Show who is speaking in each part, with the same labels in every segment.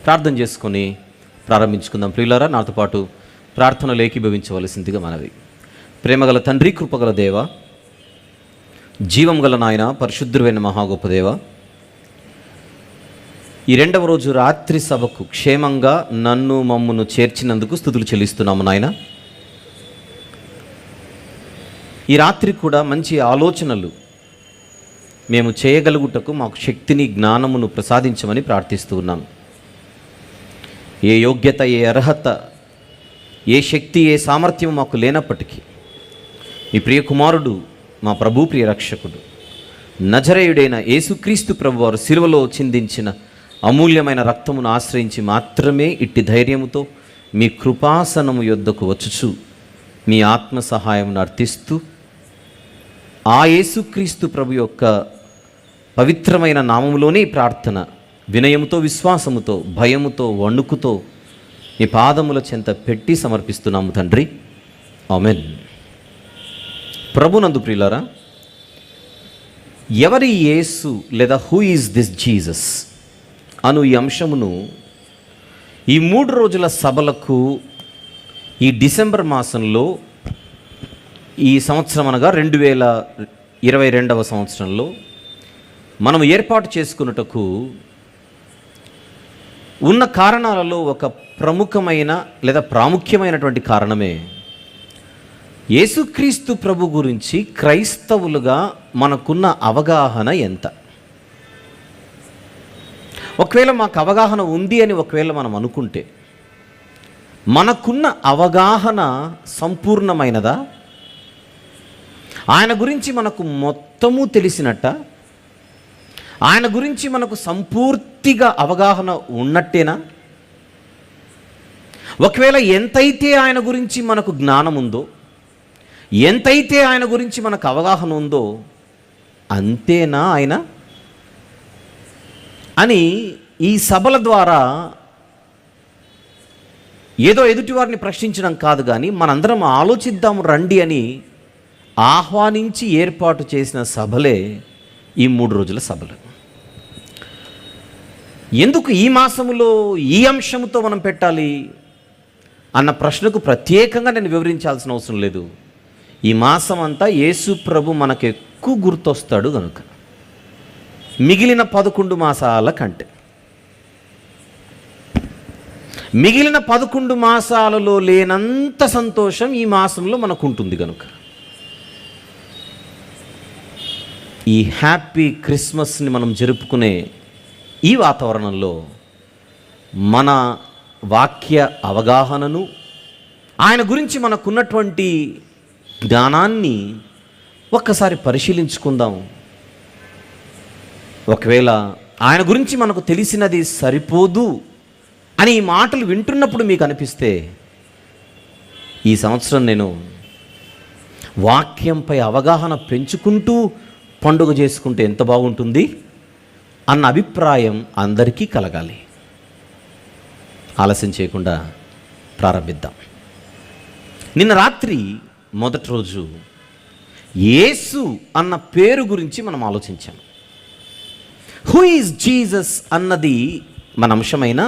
Speaker 1: ప్రార్థన చేసుకొని ప్రారంభించుకుందాం. ప్రియులారా, నాతో పాటు ప్రార్థనలు ఏకీభవించవలసిందిగా మనవి. ప్రేమగల తండ్రి, కృపగల దేవ, జీవం గల నాయన, పరిశుద్ధుడైన మహా గొప్ప దేవ, ఈ రెండవ రోజు రాత్రి సభకు క్షేమంగా నన్ను మమ్మును చేర్చినందుకు స్తుతులు చెల్లిస్తున్నాము నాయన. ఈ రాత్రి కూడా మంచి ఆలోచనలు మేము చేయగలుగుటకు మాకు శక్తిని, జ్ఞానమును ప్రసాదించమని ప్రార్థిస్తూ ఉన్నాము. ఏ యోగ్యత, ఏ అర్హత, ఏ శక్తి, ఏ సామర్థ్యం మాకు లేనప్పటికీ మీ ప్రియ కుమారుడు, మా ప్రభు ప్రియ రక్షకుడు, నజరేయుడైన యేసుక్రీస్తు ప్రభు వారు శిలువలో చిందించిన అమూల్యమైన రక్తమును ఆశ్రయించి మాత్రమే ఇట్టి ధైర్యముతో మీ కృపాసనము యొద్దకు వచ్చుచు మీ ఆత్మ సహాయమును అర్థిస్తూ ఆ యేసుక్రీస్తు ప్రభు యొక్క పవిత్రమైన నామములోనే ప్రార్థన వినయముతో, విశ్వాసముతో, భయముతో, వణుకుతో మీ పాదముల చెంత పెట్టి సమర్పిస్తున్నాము తండ్రి. ఆమెన్. ప్రభునందు ప్రియులారా, ఎవరి యేసు లేదా హూ ఈజ్ దిస్ జీసస్ అను ఈ అంశమును ఈ 3 రోజుల సభలకు ఈ డిసెంబర్ మాసంలో ఈ సంవత్సరం అనగా 2022వ సంవత్సరంలో మనం ఏర్పాటు చేసుకున్నటకు ఉన్న కారణాలలో ఒక ప్రముఖమైన లేదా ప్రాముఖ్యమైనటువంటి కారణమే యేసుక్రీస్తు ప్రభు గురించి క్రైస్తవులుగా మనకున్న అవగాహన ఎంత. ఒకవేళ మాకు అవగాహన ఉంది అని ఒకవేళ మనం అనుకుంటే మనకున్న అవగాహన సంపూర్ణమైనదా? ఆయన గురించి మనకు మొత్తము తెలిసినట్ట? ఆయన గురించి మనకు సంపూర్తిగా అవగాహన ఉన్నట్టేనా? ఒకవేళ ఎంతైతే ఆయన గురించి మనకు జ్ఞానం ఉందో, ఎంతైతే ఆయన గురించి మనకు అవగాహన ఉందో అంతేనా ఆయన అని ఈ సభల ద్వారా ఏదో ఎదుటివారిని ప్రశ్నించడం కాదు, కానీ మనందరం ఆలోచిద్దాం రండి అని ఆహ్వానించి ఏర్పాటు చేసిన సభలే ఈ 3 రోజుల సభలు. ఎందుకు ఈ మాసములో ఈ అంశంతో మనం పెట్టాలి అన్న ప్రశ్నకు ప్రత్యేకంగా నేను వివరించాల్సిన అవసరం లేదు. ఈ మాసం అంతా యేసు ప్రభు మనకు ఎక్కువ గుర్తొస్తాడు కనుక, మిగిలిన 11 మాసాల కంటే, మిగిలిన 11 మాసాలలో లేనంత సంతోషం ఈ మాసంలో మనకు ఉంటుంది కనుక ఈ హ్యాపీ క్రిస్మస్ని మనం జరుపుకునే ఈ వాతావరణంలో మన వాక్య అవగాహనను, ఆయన గురించి మనకున్నటువంటి జ్ఞానాన్ని ఒక్కసారి పరిశీలించుకుందాం. ఒకవేళ ఆయన గురించి మనకు తెలిసినది సరిపోదు అని ఈ మాటలు వింటున్నప్పుడు మీకు అనిపిస్తే, ఈ సంవత్సరం నేను వాక్యంపై అవగాహన పెంచుకుంటూ పండుగ చేసుకుంటే ఎంత బాగుంటుంది అన్న అభిప్రాయం అందరికీ కలగాలి. ఆలస్యం చేయకుండా ప్రారంభిద్దాం. నిన్న రాత్రి మొదటి రోజు యేసు అన్న పేరు గురించి మనం ఆలోచించాం. హూ ఈజ్ జీసస్ అన్నది మన అంశమైనా,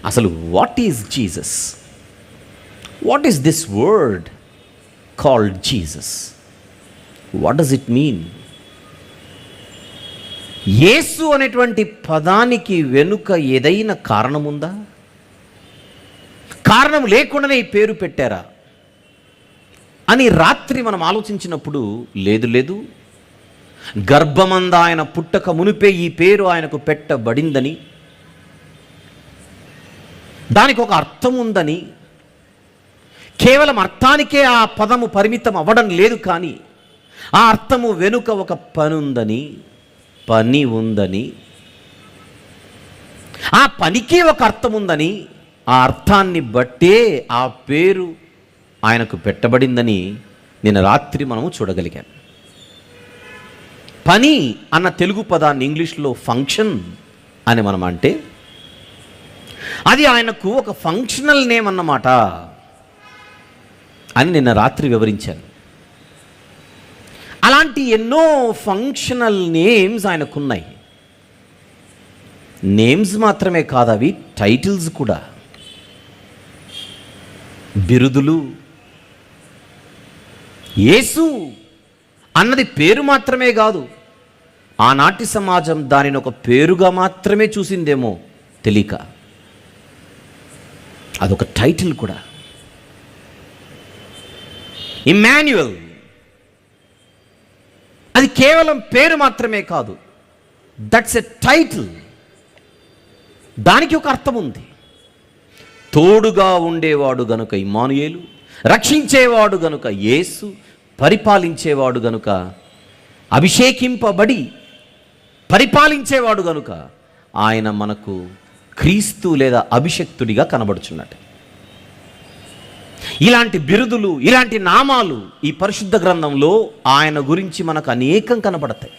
Speaker 1: అసలు what is Jesus? What is this word called Jesus? What does it mean? Yesu అనేటువంటి పదానికి వెనుక ఏదైనా కారణం ఉందా? కారణం లేకుండానే ఈ పేరు పెట్టారా అని రాత్రి మనం ఆలోచించినప్పుడు, లేదు, గర్భమంద ఆయన పుట్టక మునిపే ఈ పేరు ఆయనకు పెట్టబడిందని, దానికి ఒక అర్థం ఉందని, కేవలం అర్థానికే ఆ పదము పరిమితం అవ్వడం లేదు, కానీ ఆ అర్థము వెనుక ఒక పని ఉందని, ఆ పనికి ఒక అర్థం ఉందని, ఆ అర్థాన్ని బట్టే ఆ పేరు ఆయనకు పెట్టబడిందని నిన్న రాత్రి మనము చూడగలిగాం. పని అన్న తెలుగు పదాన్ని ఇంగ్లీష్లో ఫంక్షన్ అని మనం అంటే, అది ఆయనకు ఒక ఫంక్షనల్ నేమ్ అన్నమాట అని నిన్న రాత్రి వివరించాను. అలాంటి ఎన్నో ఫంక్షనల్ నేమ్స్ ఆయనకున్నాయి. నేమ్స్ మాత్రమే కాదు, అవి టైటిల్స్ కూడా, బిరుదులు. యేసు అన్నది పేరు మాత్రమే కాదు, ఆనాటి సమాజం దానిని ఒక పేరుగా మాత్రమే చూసిందేమో తెలియక, అదొక టైటిల్ కూడా. ఇమ్మాన్యుయల్, అది కేవలం పేరు మాత్రమే కాదు, దట్స్ ఎ టైటిల్. దానికి ఒక అర్థం ఉంది. తోడుగా ఉండేవాడు గనుక ఇమ్మానుయేలు, రక్షించేవాడు గనుక యేసు, పరిపాలించేవాడు గనుక, అభిషేకింపబడి పరిపాలించేవాడు గనుక ఆయన మనకు క్రీస్తు లేదా అభిషక్తుడిగా కనబడుచున్నాడు. ఇలాంటి బిరుదులు, ఇలాంటి నామాలు ఈ పరిశుద్ధ గ్రంథంలో ఆయన గురించి మనకు అనేకం కనబడతాయి.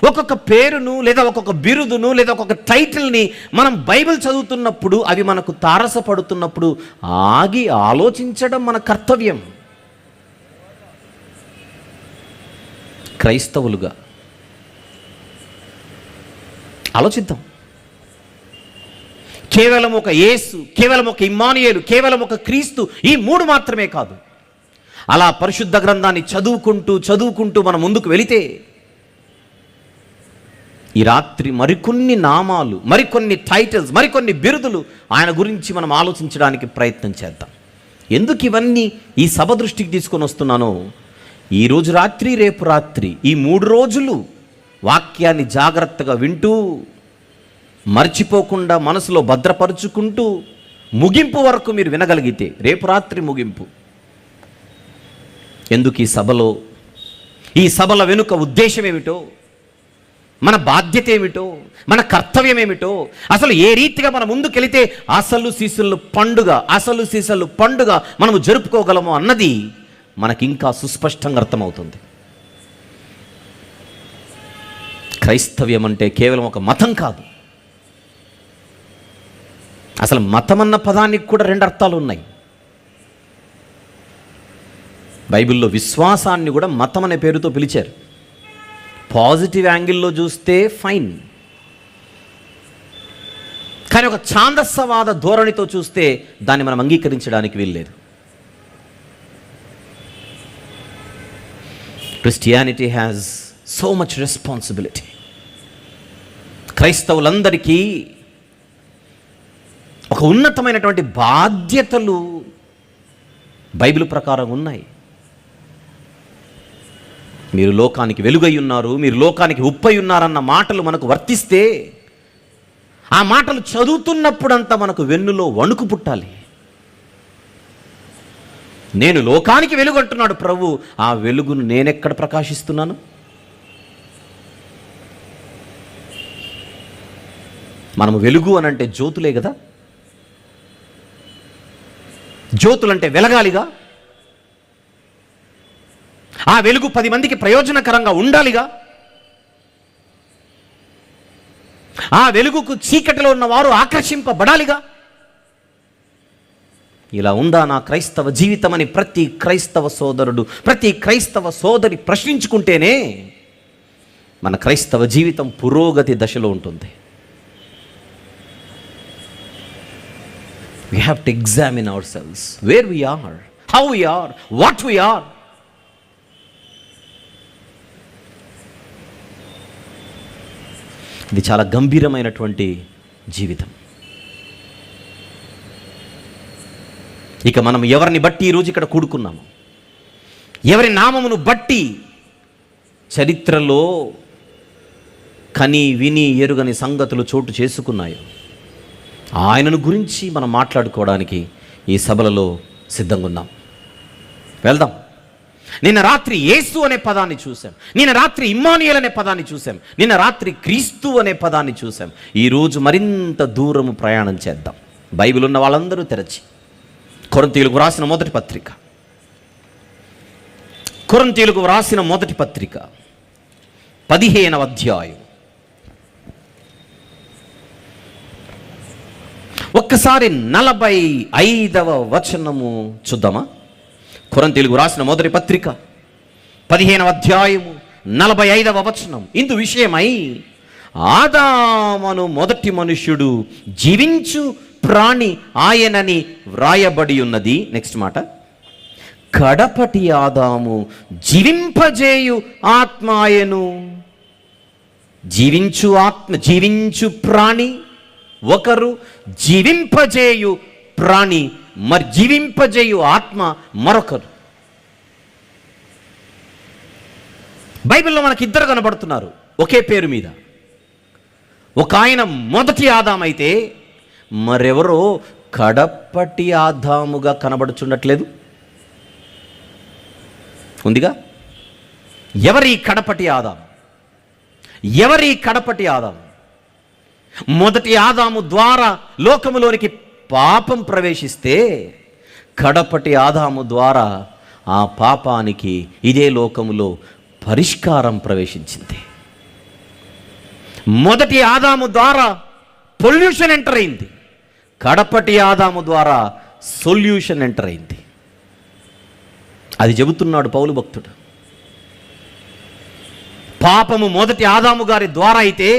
Speaker 1: ఒక్కొక్క పేరును లేదా ఒక్కొక్క బిరుదును లేదా ఒక్కొక్క టైటిల్ని మనం బైబిల్ చదువుతున్నప్పుడు అవి మనకు తారసపడుతున్నప్పుడు ఆగి ఆలోచించడం మన కర్తవ్యం. క్రైస్తవులుగా ఆలోచిద్దాం. కేవలం ఒక యేసు, కేవలం ఒక ఇమ్మానుయేలు, కేవలం ఒక క్రీస్తు, ఈ మూడు మాత్రమే కాదు. అలా పరిశుద్ధ గ్రంథాన్ని చదువుకుంటూ మనం ముందుకు వెళితే ఈ రాత్రి మరికొన్ని నామాలు, మరికొన్ని టైటిల్స్, మరికొన్ని బిరుదులు ఆయన గురించి మనం ఆలోచించడానికి ప్రయత్నం చేద్దాం. ఎందుకు ఇవన్నీ ఈ సభ దృష్టికి తీసుకొని వస్తున్నానో, ఈరోజు రాత్రి, రేపు రాత్రి, ఈ 3 రోజులు వాక్యాన్ని జాగ్రత్తగా వింటూ, మర్చిపోకుండా మనసులో భద్రపరుచుకుంటూ, ముగింపు వరకు మీరు వినగలిగితే, రేపు రాత్రి ముగింపు. ఎందుకు ఈ సభల వెనుక ఉద్దేశం ఏమిటో, మన బాధ్యత ఏమిటో, మన కర్తవ్యం ఏమిటో, అసలు ఏ రీతిగా మనం ముందుకెళితే అసలు సీసలు పండుగ మనము జరుపుకోగలము అన్నది మనకింకా సుస్పష్టంగా అర్థమవుతుంది. క్రైస్తవ్యం అంటే కేవలం ఒక మతం కాదు. అసలు మతం అన్న పదానికి కూడా 2 అర్థాలు ఉన్నాయి. బైబిల్లో విశ్వాసాన్ని కూడా మతం అనే పేరుతో పిలిచారు. పాజిటివ్ యాంగిల్లో చూస్తే ఫైన్, కానీ ఒక ఛాందస్సవాద ధోరణితో చూస్తే దాన్ని మనం అంగీకరించడానికి వీల్లేదు. Christianity has so much responsibility. క్రైస్తవులందరికీ ఒక ఉన్నతమైనటువంటి బాధ్యతలు బైబిల్ ప్రకారం ఉన్నాయి. మీరు లోకానికి వెలుగై ఉన్నారు, మీరు లోకానికి ఉప్పై ఉన్నారన్న మాటలు మనకు వర్తిస్తే, ఆ మాటలు చదువుతున్నప్పుడంతా మనకు వెన్నులో వణుకు పుట్టాలి. నేను లోకానికి వెలుగు అంటున్నాడు ప్రభు, ఆ వెలుగును నేనెక్కడ ప్రకాశిస్తున్నాను? మనము వెలుగు అనంటే జ్యోతులే కదా, జ్యోతులంటే వెలగాలిగా, ఆ వెలుగు 10 మందికి ప్రయోజనకరంగా ఉండాలిగా, ఆ వెలుగుకు చీకటిలో ఉన్నవారు ఆకర్షింపబడాలిగా. ఇలా ఉందా నా క్రైస్తవ జీవితం అని ప్రతి క్రైస్తవ సోదరుడు, ప్రతి క్రైస్తవ సోదరి ప్రశ్నించుకుంటేనే మన క్రైస్తవ జీవితం పురోగతి దశలో ఉంటుంది. We have to examine ourselves, where we are, how we are, what we are. ఇది చాలా గంభీరమైనటువంటి జీవితం. ఇక మనం ఎవరిని బట్టి ఈరోజు ఇక్కడ కూడుకున్నాము, ఎవరి నామమును బట్టి చరిత్రలో కని విని ఎరుగని సంగతులు చోటు చేసుకున్నాయో ఆయనను గురించి మనం మాట్లాడుకోవడానికి ఈ సభలలో సిద్ధంగా ఉన్నాం. వెళ్దాం. నిన్న రాత్రి యేసు అనే పదాన్ని చూసాం, నిన్న రాత్రి ఇమ్మానుయేల్ అనే పదాన్ని చూసాం, నిన్న రాత్రి క్రీస్తు అనే పదాన్ని చూసాం. ఈరోజు మరింత దూరము ప్రయాణం చేద్దాం. బైబిల్ ఉన్న వాళ్ళందరూ తెరచి కొరింథీయులకు వ్రాసిన మొదటి పత్రిక, కొరింథీయులకు వ్రాసిన మొదటి పత్రిక 15వ అధ్యాయం. ఒక్కసారి 45వ వచనము చూద్దామా? కొరింథీయులకు రాసిన మొదటి పత్రిక 15వ అధ్యాయము 45వ వచనం. ఇందు విషయమై ఆదామును మొదటి మనుష్యుడు, జీవించు ప్రాణి ఆయనని వ్రాయబడి ఉన్నది. నెక్స్ట్ మాట, కడపటి ఆదాము జీవింపజేయు ఆత్మ ఆయను. జీవించు ప్రాణి ఒకరు, జీవింపజేయు ప్రాణి మరి జీవింపజేయు ఆత్మ మరొకరు. బైబిల్లో మనకి ఇద్దరు కనబడుతున్నారు ఒకే పేరు మీద. ఒక ఆయన మొదటి ఆదామైతే మరెవరో కడపటి ఆదాముగా కనబడుచుండట్లేదు. ఉందిగా, ఎవరి కడపటి ఆదాము? ఎవరి కడపటి ఆదాము? మొదటి ఆదాము ద్వారా లోకములోనికి పాపం ప్రవేశిస్తే కడపటి ఆదాము ద్వారా ఆ పాపానికి ఇదే లోకములో పరిష్కారం ప్రవేశించింది. మొదటి ఆదాము ద్వారా పొల్యూషన్ ఎంటర్ అయింది, కడపటి ఆదాము ద్వారా సొల్యూషన్ ఎంటర్ అయింది. అది చెబుతున్నాడు పౌలు భక్తుడు. పాపము మొదటి ఆదాము గారి ద్వారా అయితే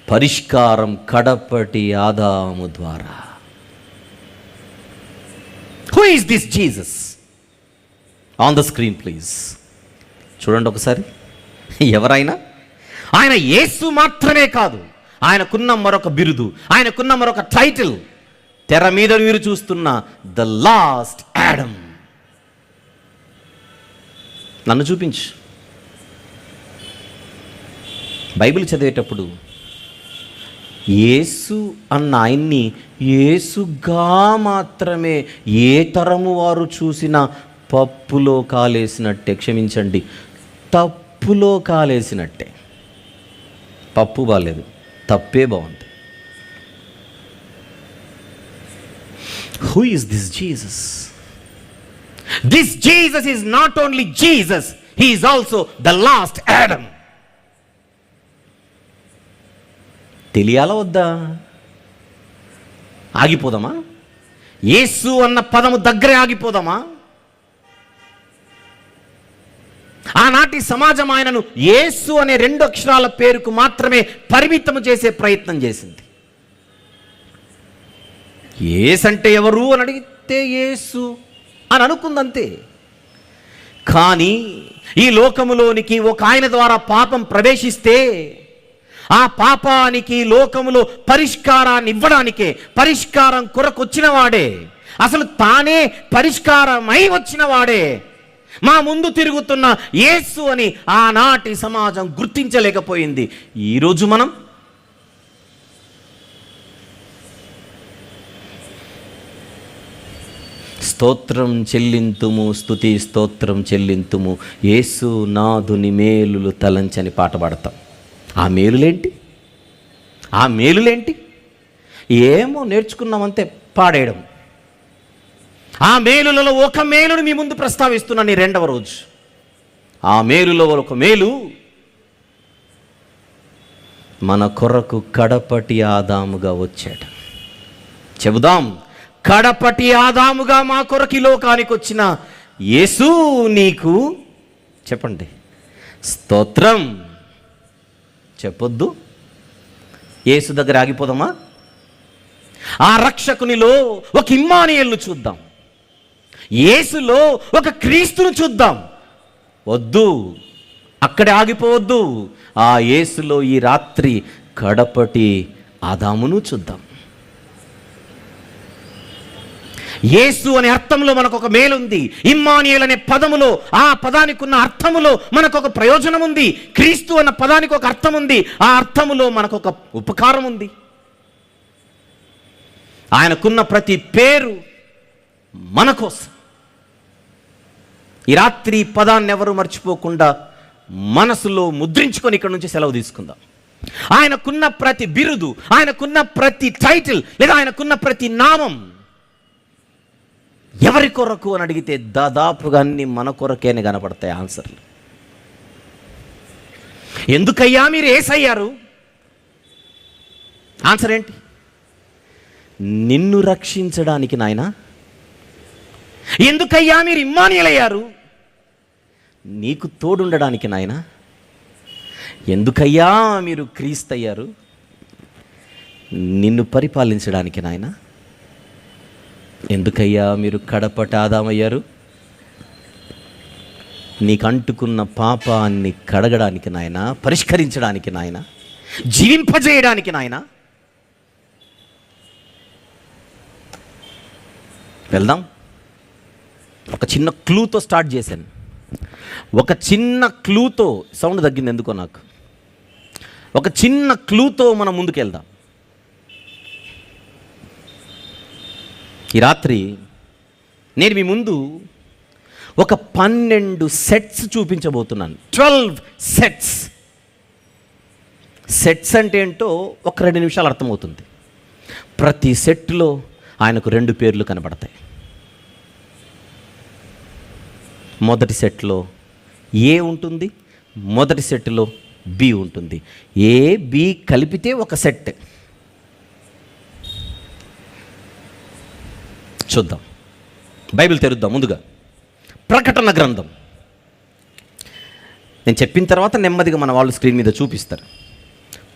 Speaker 1: పరిష్కారం కడపటి ఆదాము ద్వారా. Who is this Jesus? On the screen please చూడండి ఒకసారి. ఎవరైనా ఆయన యేసు మాత్రమే కాదు, ఆయనకున్న మరొక బిరుదు, ఆయనకున్న మరొక టైటిల్. తెర మీద మీరు చూస్తున్న ద లాస్ట్ యాడమ్. నన్ను చూపించు. బైబిల్ చదివేటప్పుడు యేసు అన్న ఆయన్ని యేసుగా మాత్రమే ఏ తరము వారు చూసినా పప్పులో కాలేసినట్టే, క్షమించండి, తప్పులో కాలేసినట్టే. పప్పు బాలేదు, తప్పే బాగుంది. Who is this Jesus? This Jesus is not only Jesus, he is also the last Adam. తెలియాలా వద్దా? ఆగిపోదామా? యేసు అన్న పదము దగ్గరే ఆగిపోదామా? ఆనాటి సమాజం ఆయనను యేసు అనే 2 అక్షరాల పేరుకు మాత్రమే పరిమితం చేసే ప్రయత్నం చేసింది. యేసు అంటే ఎవరు అని అడిగితే యేసు అని అనుకుందంతే. కానీ ఈ లోకములోనికి ఒక ఆయన ద్వారా పాపం ప్రవేశిస్తే ఆ పాపానికి లోకములో పరిష్కారాన్ని ఇవ్వడానికే, పరిష్కారం కొరకు వచ్చిన వాడే, అసలు తానే పరిష్కారమై వచ్చిన వాడే మా ముందు తిరుగుతున్న యేసు అని ఆనాటి సమాజం గుర్తించలేకపోయింది. ఈరోజు మనం స్తోత్రం చెల్లింతుము, స్తుతి స్తోత్రం చెల్లింతుము, యేసు నాదుని మేలులు తలంచని పాట పాడతాం. ఆ మేలులేంటి? ఆ మేలులేంటి? ఏమో నేర్చుకున్నామంతే, పాడేయడం. ఆ మేలులలో ఒక మేలును మీ ముందు ప్రస్తావిస్తున్నాను ఈ 2వ రోజు. ఆ మేలులో ఒక మేలు, మన కొరకు కడపటి ఆదాముగా వచ్చాడు. చెబుదాం, కడపటి ఆదాముగా మా కొరకు లోకానికి వచ్చిన యేసు నీకు చెప్పండి స్తోత్రం. చెప్పొద్దు? యేసు దగ్గర ఆగిపోదామా? ఆ రక్షకునిలో ఒక ఇమ్మానుయేలును చూద్దాం, యేసులో ఒక క్రీస్తును చూద్దాం. వద్దు, అక్కడే ఆగిపోవద్దు. ఆ యేసులో ఈ రాత్రి కడపటి ఆదామును చూద్దాం. యేసు అనే అర్థంలో మనకు ఒక మేలుంది. ఇమ్మానుయేల్ అనే పదములో, ఆ పదానికి ఉన్న అర్థములో మనకు ఒక ప్రయోజనం ఉంది. క్రీస్తు అన్న పదానికి ఒక అర్థం ఉంది, ఆ అర్థములో మనకు ఒక ఉపకారం ఉంది. ఆయనకున్న ప్రతి పేరు మన కోసం. ఈ రాత్రి పదాన్ని ఎవరు మర్చిపోకుండా మనసులో ముద్రించుకొని ఇక్కడ నుంచి సెలవు తీసుకుందాం. ఆయనకున్న ప్రతి బిరుదు, ఆయనకున్న ప్రతి టైటిల్, లేదా ఆయనకున్న ప్రతి నామం ఎవరి కొరకు అని అడిగితే దాదాపుగా అన్ని మన కొరకేనే కనపడతాయి ఆన్సర్లు. ఎందుకయ్యా మీరు యేసయ్యారు? ఆన్సర్ ఏంటి? నిన్ను రక్షించడానికి నాయనా. ఎందుకయ్యా మీరు ఇమ్మానుయేల్ అయ్యారు? నీకు తోడుండడానికి నాయనా. ఎందుకయ్యా మీరు క్రీస్తయ్యారు? నిన్ను పరిపాలించడానికి నాయన. ఎందుకయ్యా మీరు కడపటి ఆదామయ్యారు? నీకు అంటుకున్న పాపాన్ని కడగడానికి నాయన, పరిష్కరించడానికి నాయన, జీవింపజేయడానికి నాయన. వెళ్దాం. ఒక చిన్న క్లూతో స్టార్ట్ చేశాను. ఒక చిన్న క్లూతో, సౌండ్ తగ్గింది ఎందుకో నాకు, ఒక చిన్న క్లూతో మనం ముందుకెళ్దాం. ఈ రాత్రి నేను మీ ముందు ఒక 12 సెట్స్ చూపించబోతున్నాను. 12 సెట్స్. సెట్స్ అంటే ఏంటో ఒక 2 నిమిషాలు అర్థమవుతుంది. ప్రతి సెట్లో ఆయనకు 2 పేర్లు కనబడతాయి. మొదటి సెట్లో ఏ ఉంటుంది, మొదటి సెట్లో బి ఉంటుంది. ఏ బి కలిపితే ఒక సెట్. చూద్దాం. బైబిల్ తెరుద్దాం. ముందుగా ప్రకటన గ్రంథం. నేను చెప్పిన తర్వాత నెమ్మదిగా మన వాళ్ళు స్క్రీన్ మీద చూపిస్తారు.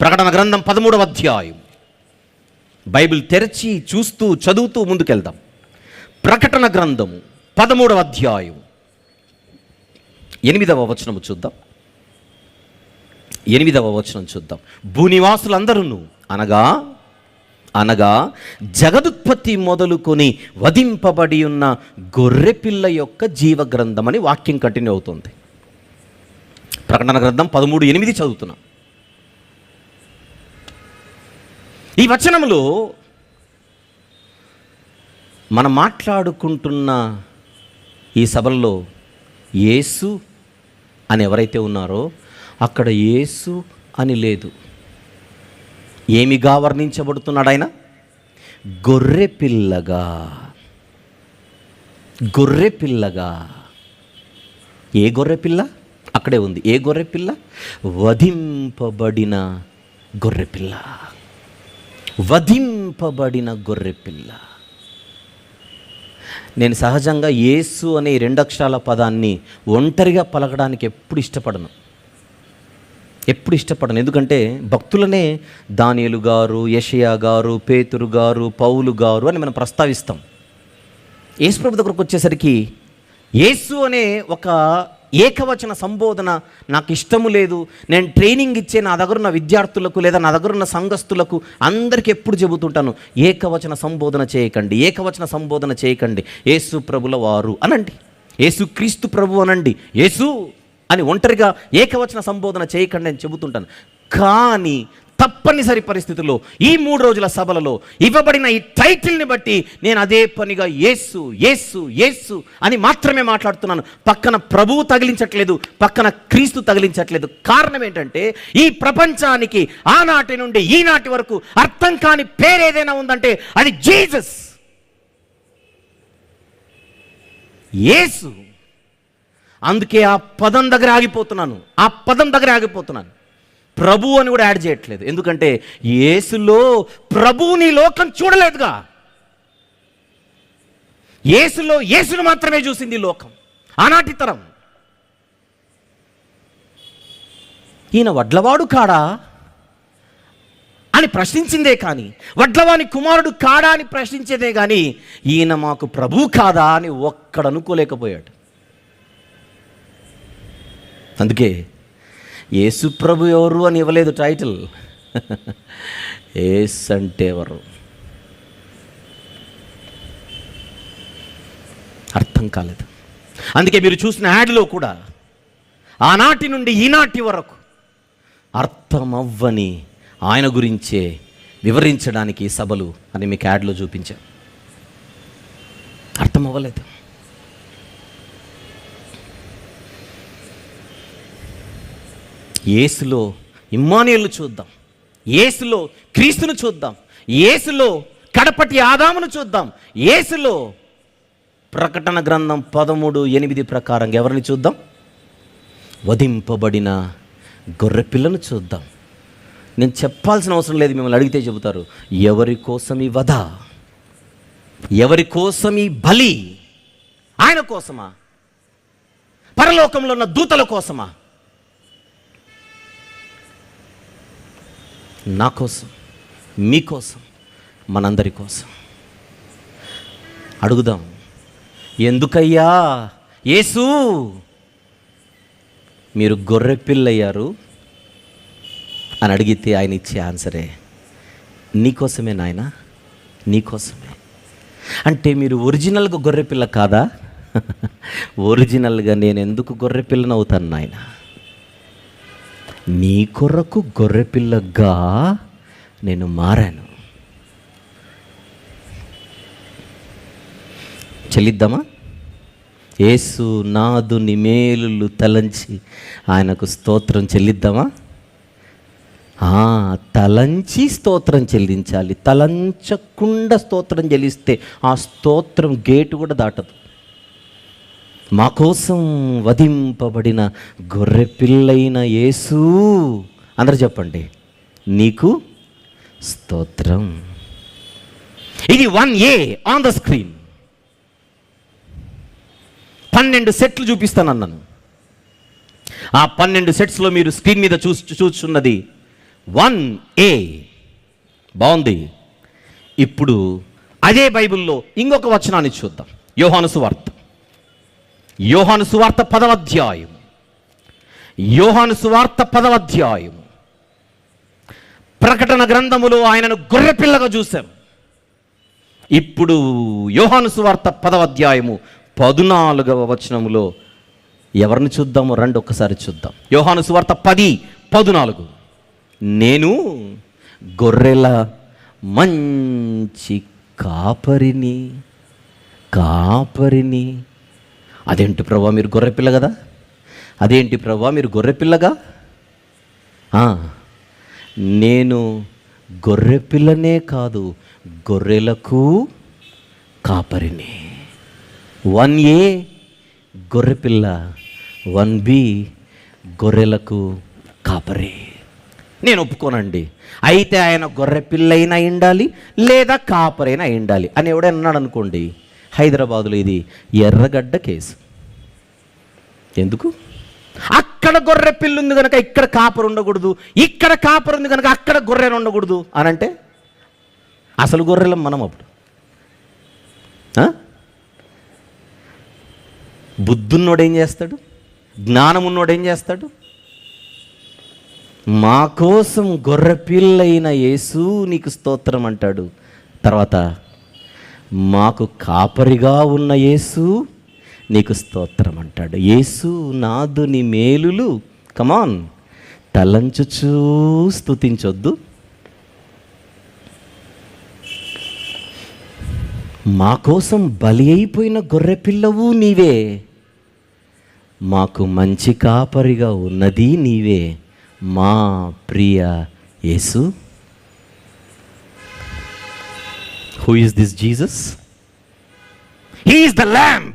Speaker 1: ప్రకటన గ్రంథం 13వ అధ్యాయం. బైబిల్ తెరిచి చూస్తూ చదువుతూ ముందుకెళ్దాం. ప్రకటన గ్రంథము 13వ అధ్యాయం 8వ వచనము చూద్దాం. 8వ వచనం చూద్దాం. భూనివాసులందరూ అనగా జగదుత్పత్తి మొదలుకొని వధింపబడి ఉన్న గొర్రెపిల్ల యొక్క జీవగ్రంథం అని వాక్యం కంటిన్యూ అవుతుంది. ప్రకటన గ్రంథం 13:8 చదువుతున్నాం. ఈ వచనంలో మనం మాట్లాడుకుంటున్న ఈ సభల్లో యేసు అని ఎవరైతే ఉన్నారో అక్కడ యేసు అని లేదు. ఏమిగా వర్ణించబడుతున్నాడు ఆయన? గొర్రెపిల్లగా. గొర్రెపిల్లగా. ఏ గొర్రెపిల్ల? అక్కడే ఉంది. ఏ గొర్రెపిల్ల? వధింపబడిన గొర్రెపిల్ల. వధింపబడిన గొర్రెపిల్ల. నేను సహజంగా యేసు అనే 2 అక్షరాల పదాన్ని ఒంటరిగా పలకడానికి ఎప్పుడు ఇష్టపడను. ఎందుకంటే భక్తులనే దానియేలు గారు, యెషయా గారు, పేతురు గారు, పౌలు గారు అని మనం ప్రస్తావిస్తాం. యేసు ప్రభు దగ్గరకు వచ్చేసరికి యేసు అనే ఒక ఏకవచన సంబోధన నాకు ఇష్టము లేదు. నేను ట్రైనింగ్ ఇచ్చే నా దగ్గర ఉన్న విద్యార్థులకు లేదా నా దగ్గర ఉన్న సంఘస్థులకు అందరికీ ఎప్పుడు చెబుతుంటాను, ఏకవచన సంబోధన చేయకండి, ఏకవచన సంబోధన చేయకండి. యేసు ప్రభుల వారు అనండి, యేసు క్రీస్తు ప్రభు అనండి, యేసు అని ఒంటరిగా ఏకవచన సంబోధన చేయకండి అని చెబుతుంటాను. కానీ తప్పనిసరి పరిస్థితుల్లో ఈ 3 రోజుల సభలలో ఇవ్వబడిన ఈ టైటిల్ని బట్టి నేను అదే పనిగా యేసు యేసు యేసు అని మాత్రమే మాట్లాడుతున్నాను. పక్కన ప్రభువు తగిలించట్లేదు, పక్కన క్రీస్తు తగిలించట్లేదు. కారణం ఏంటంటే ఈ ప్రపంచానికి ఆనాటి నుండి ఈనాటి వరకు అర్థం కాని పేరేదైనా ఉందంటే అది జీసస్, యేసు. అందుకే ఆ పదం దగ్గర ఆగిపోతున్నాను. ప్రభు అని కూడా యాడ్ చేయట్లేదు. ఎందుకంటే యేసులో ప్రభువుని లోకం చూడలేదుగా. యేసులో యేసును మాత్రమే చూసింది లోకం, ఆనాటి తరం. ఈయన వడ్లవాడు కాడా అని ప్రశ్నించిందే కానీ, వడ్లవాని కుమారుడు కాడా అని ప్రశ్నించేదే కానీ, ఈయన మాకు ప్రభు కాదా అని ఒక్కడు అనుకోలేకపోయాడు. అందుకే యేసు ప్రభు ఎవరు అని ఇవ్వలేదు టైటిల్. యేసు అంటే ఎవరు అర్థం కాలేదు. అందుకే మీరు చూసిన యాడ్లో కూడా ఆనాటి నుండి ఈనాటి వరకు అర్థమవ్వని ఆయన గురించే వివరించడానికి సభలు అని మీకు యాడ్లో చూపించాం. అర్థమవ్వలేదు. యేసులో ఇమ్మానుయేలును చూద్దాం, యేసులో క్రీస్తును చూద్దాం, యేసులో కడపటి ఆదామును చూద్దాం, యేసులో ప్రకటన గ్రంథం 13:8 ప్రకారం ఎవరిని చూద్దాం? వధింపబడిన గొర్రెపిల్లను చూద్దాం. నేను చెప్పాల్సిన అవసరం లేదు, మిమ్మల్ని అడిగితే చెబుతారు. ఎవరి కోసం ఈ వధ? ఎవరి కోసం ఈ బలి? ఆయన కోసమా? పరలోకంలో ఉన్న దూతల కోసమా? నా కోసం, మీకోసం, మనందరి కోసం. అడుగుదాం, ఎందుకయ్యా యేసు మీరు గొర్రె పిల్లయ్యారు అని అడిగితే ఆయన ఇచ్చే ఆన్సరే, నీకోసమే నాయన, నీకోసమే. అంటే మీరు ఒరిజినల్గా గొర్రెపిల్ల కాదా? ఒరిజినల్గా నేను ఎందుకు గొర్రెపిల్లను అవుతాను నాయన? నీ కొరకు గొర్రెపిల్లగా నేను మారాను. చెల్లిద్దామా? యేసు నాదుని మేలులు తలంచి ఆయనకు స్తోత్రం చెల్లిద్దామా? తలంచి స్తోత్రం చెల్లించాలి. తలంచకుండా స్తోత్రం చెల్లిస్తే ఆ స్తోత్రం గేటు కూడా దాటదు. మా కోసం వధింపబడిన గొర్రె పిల్లైన యేసు, అందరూ చెప్పండి, నీకు స్తోత్రం. ఇది 1A ఆన్ ద స్క్రీన్. 12 సెట్లు చూపిస్తానన్నాను. ఆ 12 సెట్స్లో మీరు స్క్రీన్ మీద చూస్తున్నది 1A. బాగుంది. ఇప్పుడు అదే బైబిల్లో ఇంకొక వచనాన్ని చూద్దాం. యోహాను సువార్త 10వ అధ్యాయం. యోహాను సువార్త 10వ అధ్యాయం. ప్రకటన గ్రంథములో ఆయనను గొర్రెపిల్లగా చూశాం. ఇప్పుడు యోహాను సువార్త 10వ అధ్యాయము 14వ వచనములో ఎవరిని చూద్దామో రండి ఒక్కసారి చూద్దాం. యోహాను సువార్త 10:14. నేను గొర్రెల మంచి కాపరిని. అదేంటి ప్రభువా మీరు గొర్రెపిల్ల కదా? అదేంటి ప్రభువా మీరు గొర్రెపిల్లగా? నేను గొర్రెపిల్లనే కాదు, గొర్రెలకు కాపరిని. 1A గొర్రెపిల్ల, 1B గొర్రెలకు కాపరి. నేను ఒప్పుకోనండి. అయితే ఆయన గొర్రెపిల్లైనా ఉండాలి లేదా కాపరైనా ఉండాలి అని ఎవడైనా అన్నాడు అనుకోండి, హైదరాబాదులో ఇది ఎర్రగడ్డ కేసు. ఎందుకు? అక్కడ గొర్రె పిల్ల ఉంది కనుక ఇక్కడ కాపరు ఉండకూడదు, ఇక్కడ కాపరు ఉంది కనుక అక్కడ గొర్రెను ఉండకూడదు అని అంటే అసలు గొర్రెలం మనం. అప్పుడు బుద్ధున్నోడు ఏం చేస్తాడు? జ్ఞానం ఉన్నోడు ఏం చేస్తాడు? మా కోసం గొర్రె పిల్లైన యేసు నీకు స్తోత్రం అంటాడు. తర్వాత మాకు కాపరిగా ఉన్న యేసు నీకు స్తోత్రం అంటాడు. యేసు నాదుని మేలులు కమాన్ తలంచుచూ స్తుతించొద్దు. మా కోసం బలి అయిపోయిన గొర్రె పిల్లవు నీవే, మాకు మంచి కాపరిగా ఉన్నది నీవే, మా ప్రియ యేసు. Who is this Jesus? He is the Lamb.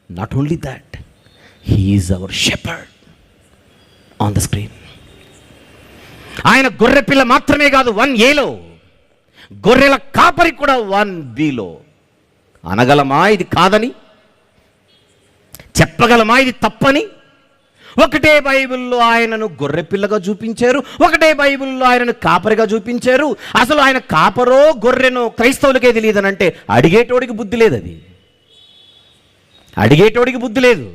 Speaker 1: Not only that, He is our shepherd. On the screen. ఆయన గొర్రె పిల్ల మాత్రమే కాదు 1Aలో, గొర్రెల కాపరి కూడా 1Bలో. అనగలమా ఇది కాదని? చెప్పగలమా ఇది తప్పని? ఒకటే బైబిల్లో ఆయనను గొర్రెపిల్లగా చూపించారు, ఒకటే బైబిల్లో ఆయనను కాపరిగా చూపించారు. అసలు ఆయన కాపరో గొర్రెనో క్రైస్తవులకే తెలియదనంటే అడిగేటోడికి బుద్ధి లేదు. అది అడిగేటోడికి బుద్ధి లేదు.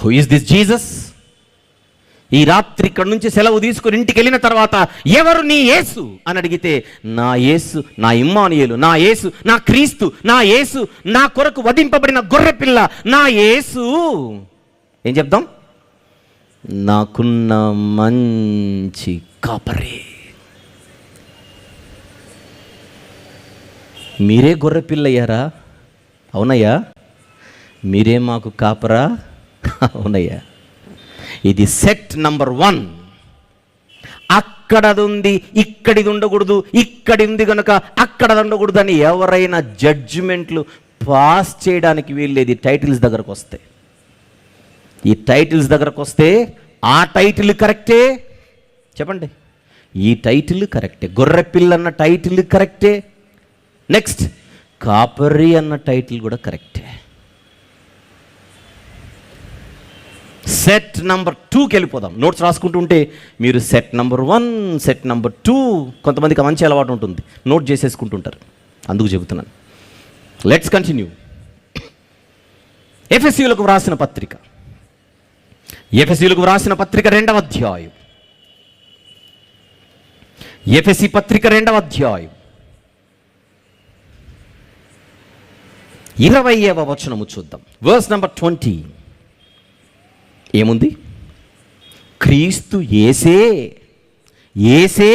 Speaker 1: Who is this Jesus? ఈ రాత్రి ఇక్కడి నుంచి సెలవు తీసుకుని ఇంటికి వెళ్ళిన తర్వాత ఎవరు నీ యేసు అని అడిగితే, నా యేసు, నా ఇమ్మానుయేలు, నా యేసు, నా క్రీస్తు, నా యేసు, నా కొరకు వధింపబడిన గొర్రెపిల్ల, నా యేసు. ఏం చెప్దాం? నాకున్న మంచి కాపరి. మీరే గొర్రెపిల్లయ్యారా? అవునయ్యా. మీరే మాకు కాపరా? అవునయ్యా. ఇది సెట్ నంబర్ 1. అక్కడది ఉంది, ఇక్కడిది ఉండకూడదు, ఇక్కడి ఉంది కనుక అక్కడది ఉండకూడదు అని ఎవరైనా జడ్జిమెంట్లు పాస్ చేయడానికి వీల్లేదు. ఈ టైటిల్స్ దగ్గరకు వస్తే, ఈ టైటిల్స్ దగ్గరకు వస్తే ఆ టైటిల్ కరెక్టే. చెప్పండి, ఈ టైటిల్ కరెక్టే. గొర్రెపిల్ల అన్న టైటిల్ కరెక్టే. నెక్స్ట్ కాపరి అన్న టైటిల్ కూడా కరెక్టే. సెట్ నంబర్ 2కి వెళ్ళిపోదాం. నోట్స్ రాసుకుంటుంటే మీరు సెట్ నంబర్ 1, సెట్ నంబర్ 2, కొంతమందికి మంచి అలవాటు ఉంటుంది, నోట్ చేసేసుకుంటుంటారు, అందుకు చెబుతున్నాను. Let's continue. ఎఫెసీయులకు వ్రాసిన పత్రిక, ఎఫెసీయులకు వ్రాసిన పత్రిక 2వ అధ్యాయం, ఎఫెసీ పత్రిక 2వ అధ్యాయం 20వ వచనము చూద్దాం. వర్స్ నంబర్ 20 ఏముంది? క్రీస్తు యేసే. యేసే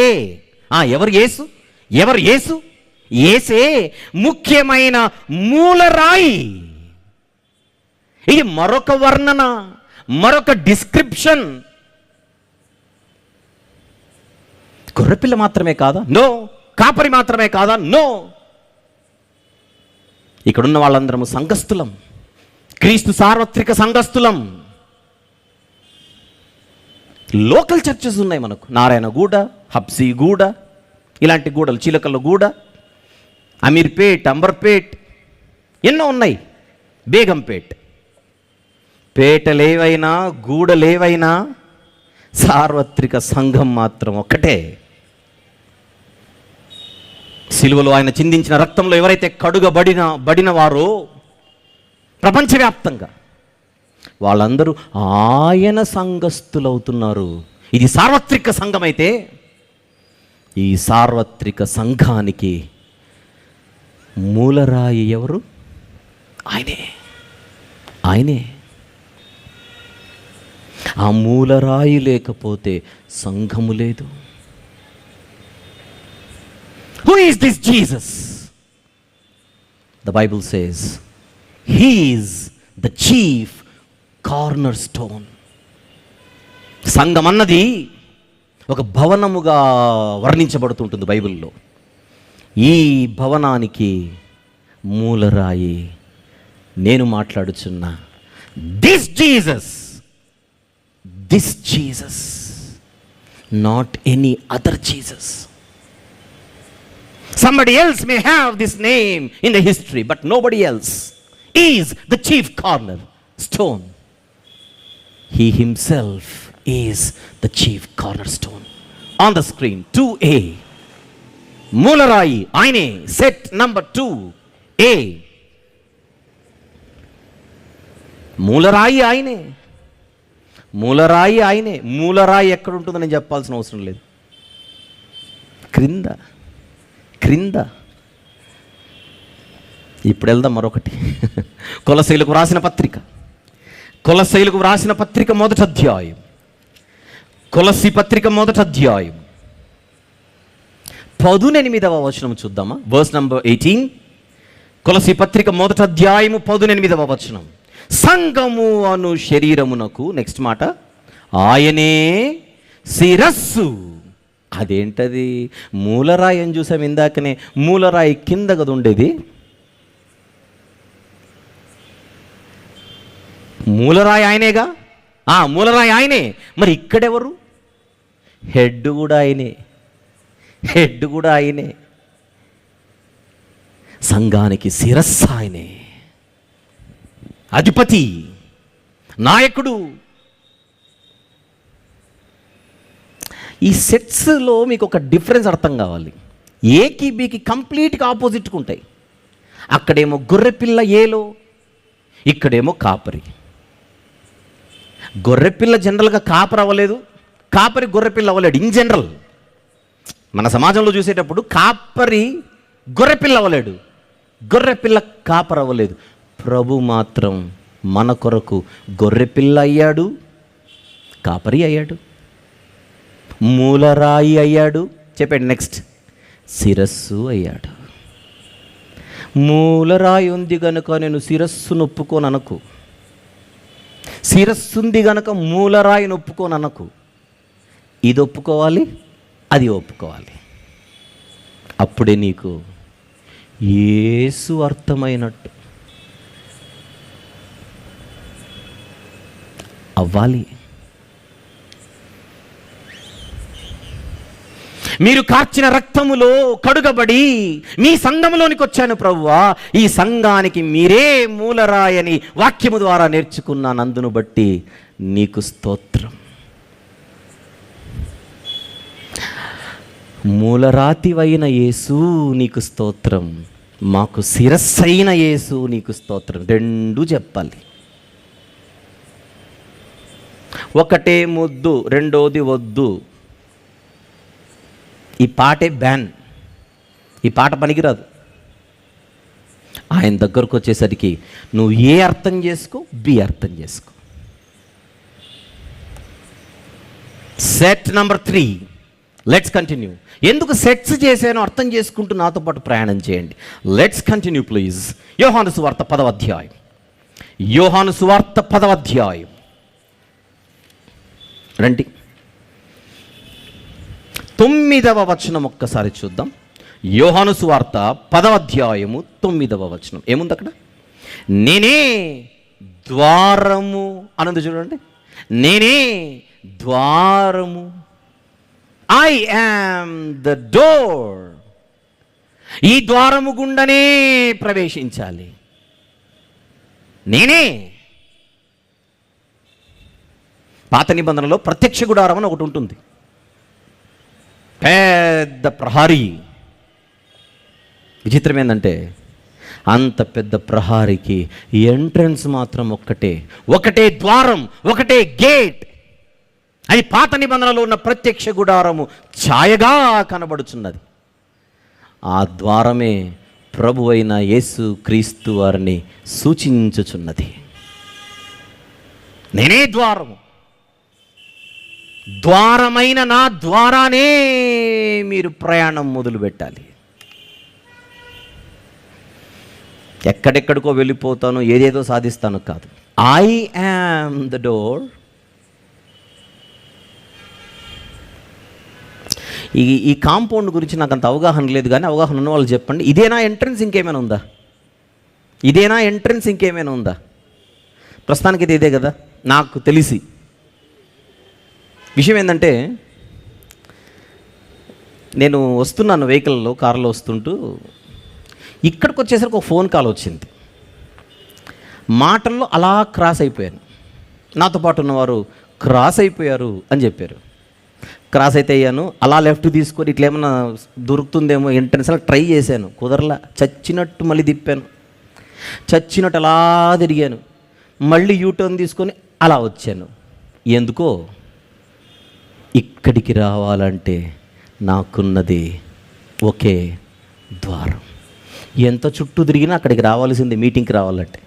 Speaker 1: ఎవరు యేసు? ఎవరు యేసు? యేసే ముఖ్యమైన మూలరాయి. ఇది మరొక వర్ణన, మరొక డిస్క్రిప్షన్. గొర్రెపిల్ల మాత్రమే కాదా? నో. కాపరి మాత్రమే కాదా? నో. ఇక్కడున్న వాళ్ళందరము సంఘస్థులం, క్రీస్తు సార్వత్రిక సంఘస్థులం. లోకల్ చర్చెస్ ఉన్నాయి మనకు, నారాయణగూడ, హబ్సీగూడ, ఇలాంటి గూడలు, చిలకలగూడ, అమీర్పేట్, అంబర్పేట్, ఎన్నో ఉన్నాయి, బేగంపేట్. పేటలేవైనా గూడలేవైనా సార్వత్రిక సంఘం మాత్రం ఒక్కటే. సిలువలో ఆయన చిందించిన రక్తంలో ఎవరైతే కడుగబడిన వారో ప్రపంచవ్యాప్తంగా వాళ్ళందరూ ఆయన సంఘస్థులవుతున్నారు. ఇది సార్వత్రిక సంఘం అయితే ఈ సార్వత్రిక సంఘానికి మూలరాయి ఎవరు? ఆయనే. ఆయనే. ఆ మూలరాయి లేకపోతే సంఘము లేదు. Who is this Jesus? The Bible says he is the chief cornerstone. సంఘం అన్నది ఒక భవనముగా వర్ణించబడుతుంటుంది బైబిల్లో. ఈ భవనానికి మూలరాయి నేను మాట్లాడుచున్నా this Jesus, not any other Jesus. Somebody else may have this name in the history, but nobody else is the chief cornerstone. He himself is the chief cornerstone. On the screen 2A, మూలరాయి ఆయనే. Set number 2A, మూలరాయి ఆయనే. మూలరాయి ఆయనే. మూలరాయి ఎక్కడ ఉంటుందో నేను చెప్పాల్సిన అవసరం లేదు. క్రింద. ఇప్పుడు వెళ్దాం మరొకటి. కొలసీలకు వ్రాసిన పత్రిక, కొలసీలకు వ్రాసిన పత్రిక 1వ అధ్యాయం, కొలసీ పత్రిక 1వ అధ్యాయం 18వ వచనం చూద్దామా? Verse number 18. కొలసీ పత్రిక 1వ అధ్యాయము 18వ వచనం. సంఘము అను శరీరమునకు, నెక్స్ట్ మాట, ఆయనే శిరస్సు. అదేంటది? మూలరాయి అని చూసాం ఇందాకనే. మూలరాయి కింద కదా ఉండేది. మూలరాయి ఆయనేగా. మూలరాయి ఆయనే. మరి ఇక్కడెవరు? హెడ్ కూడా ఆయనే. హెడ్ కూడా ఆయనే. సంఘానికి శిరస్సు ఆయనే. అధిపతి, నాయకుడు. ఈ సెట్స్లో మీకు ఒక డిఫరెన్స్ అర్థం కావాలి. ఏకి బీకి కంప్లీట్గా ఆపోజిట్గా ఉంటాయి. అక్కడేమో గొర్రెపిల్ల ఏలో, ఇక్కడేమో కాపరి. గొర్రెపిల్ల జనరల్గా కాపరి అవ్వలేదు, కాపరి గొర్రెపిల్ల అవ్వలేడు. ఇన్ జనరల్ మన సమాజంలో చూసేటప్పుడు కాపరి గొర్రెపిల్ల అవ్వలేడు, గొర్రెపిల్ల కాపరి అవ్వలేదు. ప్రభు మాత్రం మన కొరకు గొర్రెపిల్ల అయ్యాడు, కాపరి అయ్యాడు, మూలరాయి అయ్యాడు. చెప్పండి నెక్స్ట్. శిరస్సు అయ్యాడు. మూలరాయి ఉంది గనుక నేను శిరస్సును ఒప్పుకోను అనకు. శిరస్సు ఉంది గనుక మూలరాయిని ఒప్పుకోను అనకు. ఇది ఒప్పుకోవాలి, అది ఒప్పుకోవాలి. అప్పుడే నీకు యేసు అర్థమైనట్టు అవ్వాలి. మీరు కార్చిన రక్తములో కడుగబడి మీ సంఘములోనికి వచ్చాను ప్రభువా, ఈ సంఘానికి మీరే మూలరాయని వాక్యము ద్వారా నేర్చుకున్నాను, అందును బట్టి నీకు స్తోత్రం. మూలరాతివైన యేసు నీకు స్తోత్రం, మాకు శిరస్సైన యేసు నీకు స్తోత్రం. రెండూ చెప్పాలి. ఒకటే ముద్దు, రెండోది వద్దు. ఈ పాటే బ్యాన్, ఈ పాట పనికిరాదు. ఆయన దగ్గరకు వచ్చేసరికి నువ్వు ఏ అర్థం చేసుకో, బి అర్థం చేసుకో. Set number 3, let's continue. ఎందుకు సెట్స్ చేశానో అర్థం చేసుకుంటూ నాతో పాటు ప్రయాణం చేయండి. Let's continue please. యోహాను సువార్త 10వ అధ్యాయం. యోహాను సువార్త 10వ అధ్యాయం రండి. 9వ వచనం ఒక్కసారి చూద్దాం. యోహాను సువార్త 10వ అధ్యాయము 9వ వచనం ఏముంది అక్కడ? నేనే ద్వారము అన్నది చూడండి. నేనే ద్వారము, ఐ యామ్ ద డోర్. ఈ ద్వారము గుండనే ప్రవేశించాలి. నేనే. పాత నిబంధనలో ప్రత్యక్ష గుడారం అని ఒకటి ఉంటుంది, పెద్ద ప్రహారీ. విచిత్రం ఏంటంటే అంత పెద్ద ప్రహారీకి ఎంట్రన్స్ మాత్రం ఒకటే ద్వారం, ఒకటే గేట్. అది పాత నిబంధనలో ఉన్న ప్రత్యక్ష గుడారము ఛాయగా కనబడుచున్నది. ఆ ద్వారమే ప్రభు అయిన యేసు క్రీస్తు వారిని సూచించుచున్నది. నేనే ద్వారము, ద్వారమైన నా ద్వారానే మీరు ప్రయాణం మొదలు పెట్టాలి. ఎక్కడెక్కడికో వెళ్ళిపోతాను, ఏదేదో సాధిస్తాను కాదు. I am the door. ఈ కాంపౌండ్ గురించి నాకు అంత అవగాహన లేదు, కానీ అవగాహన ఉన్న వాళ్ళు చెప్పండి. ఇదేనా ఎంట్రన్స్, ఇంకేమైనా ఉందా? ఇదేనా ఎంట్రన్స్, ఇంకేమైనా ఉందా? ప్రస్తుతానికి ఇది ఇదే కదా నాకు తెలిసి. విషయం ఏంటంటే, నేను వస్తున్నాను వెహికల్లో, కారులో వస్తుంటూ ఇక్కడికి వచ్చేసరికి ఒక ఫోన్ కాల్ వచ్చింది. మాటల్లో అలా క్రాస్ అయిపోయాను. నాతో పాటు ఉన్నవారు క్రాస్ అయిపోయారు అని చెప్పారు. క్రాస్ అయితే అయ్యాను. అలా లెఫ్ట్ తీసుకొని ఇట్లా ఏమన్నా దొరుకుతుందేమో ఎంట్రన్స్ అలా ట్రై చేశాను, కుదరలా. చచ్చినట్టు మళ్ళీ తిప్పాను, చచ్చినట్టు అలా తిరిగాను, మళ్ళీ యూటర్న్ తీసుకొని అలా వచ్చాను. ఎందుకో ఇక్కడికి రావాలంటే నాకున్నది ఒకే ద్వారం. ఎంత చుట్టూ తిరిగినా అక్కడికి రావాల్సిందే, మీటింగ్కి రావాలంటే.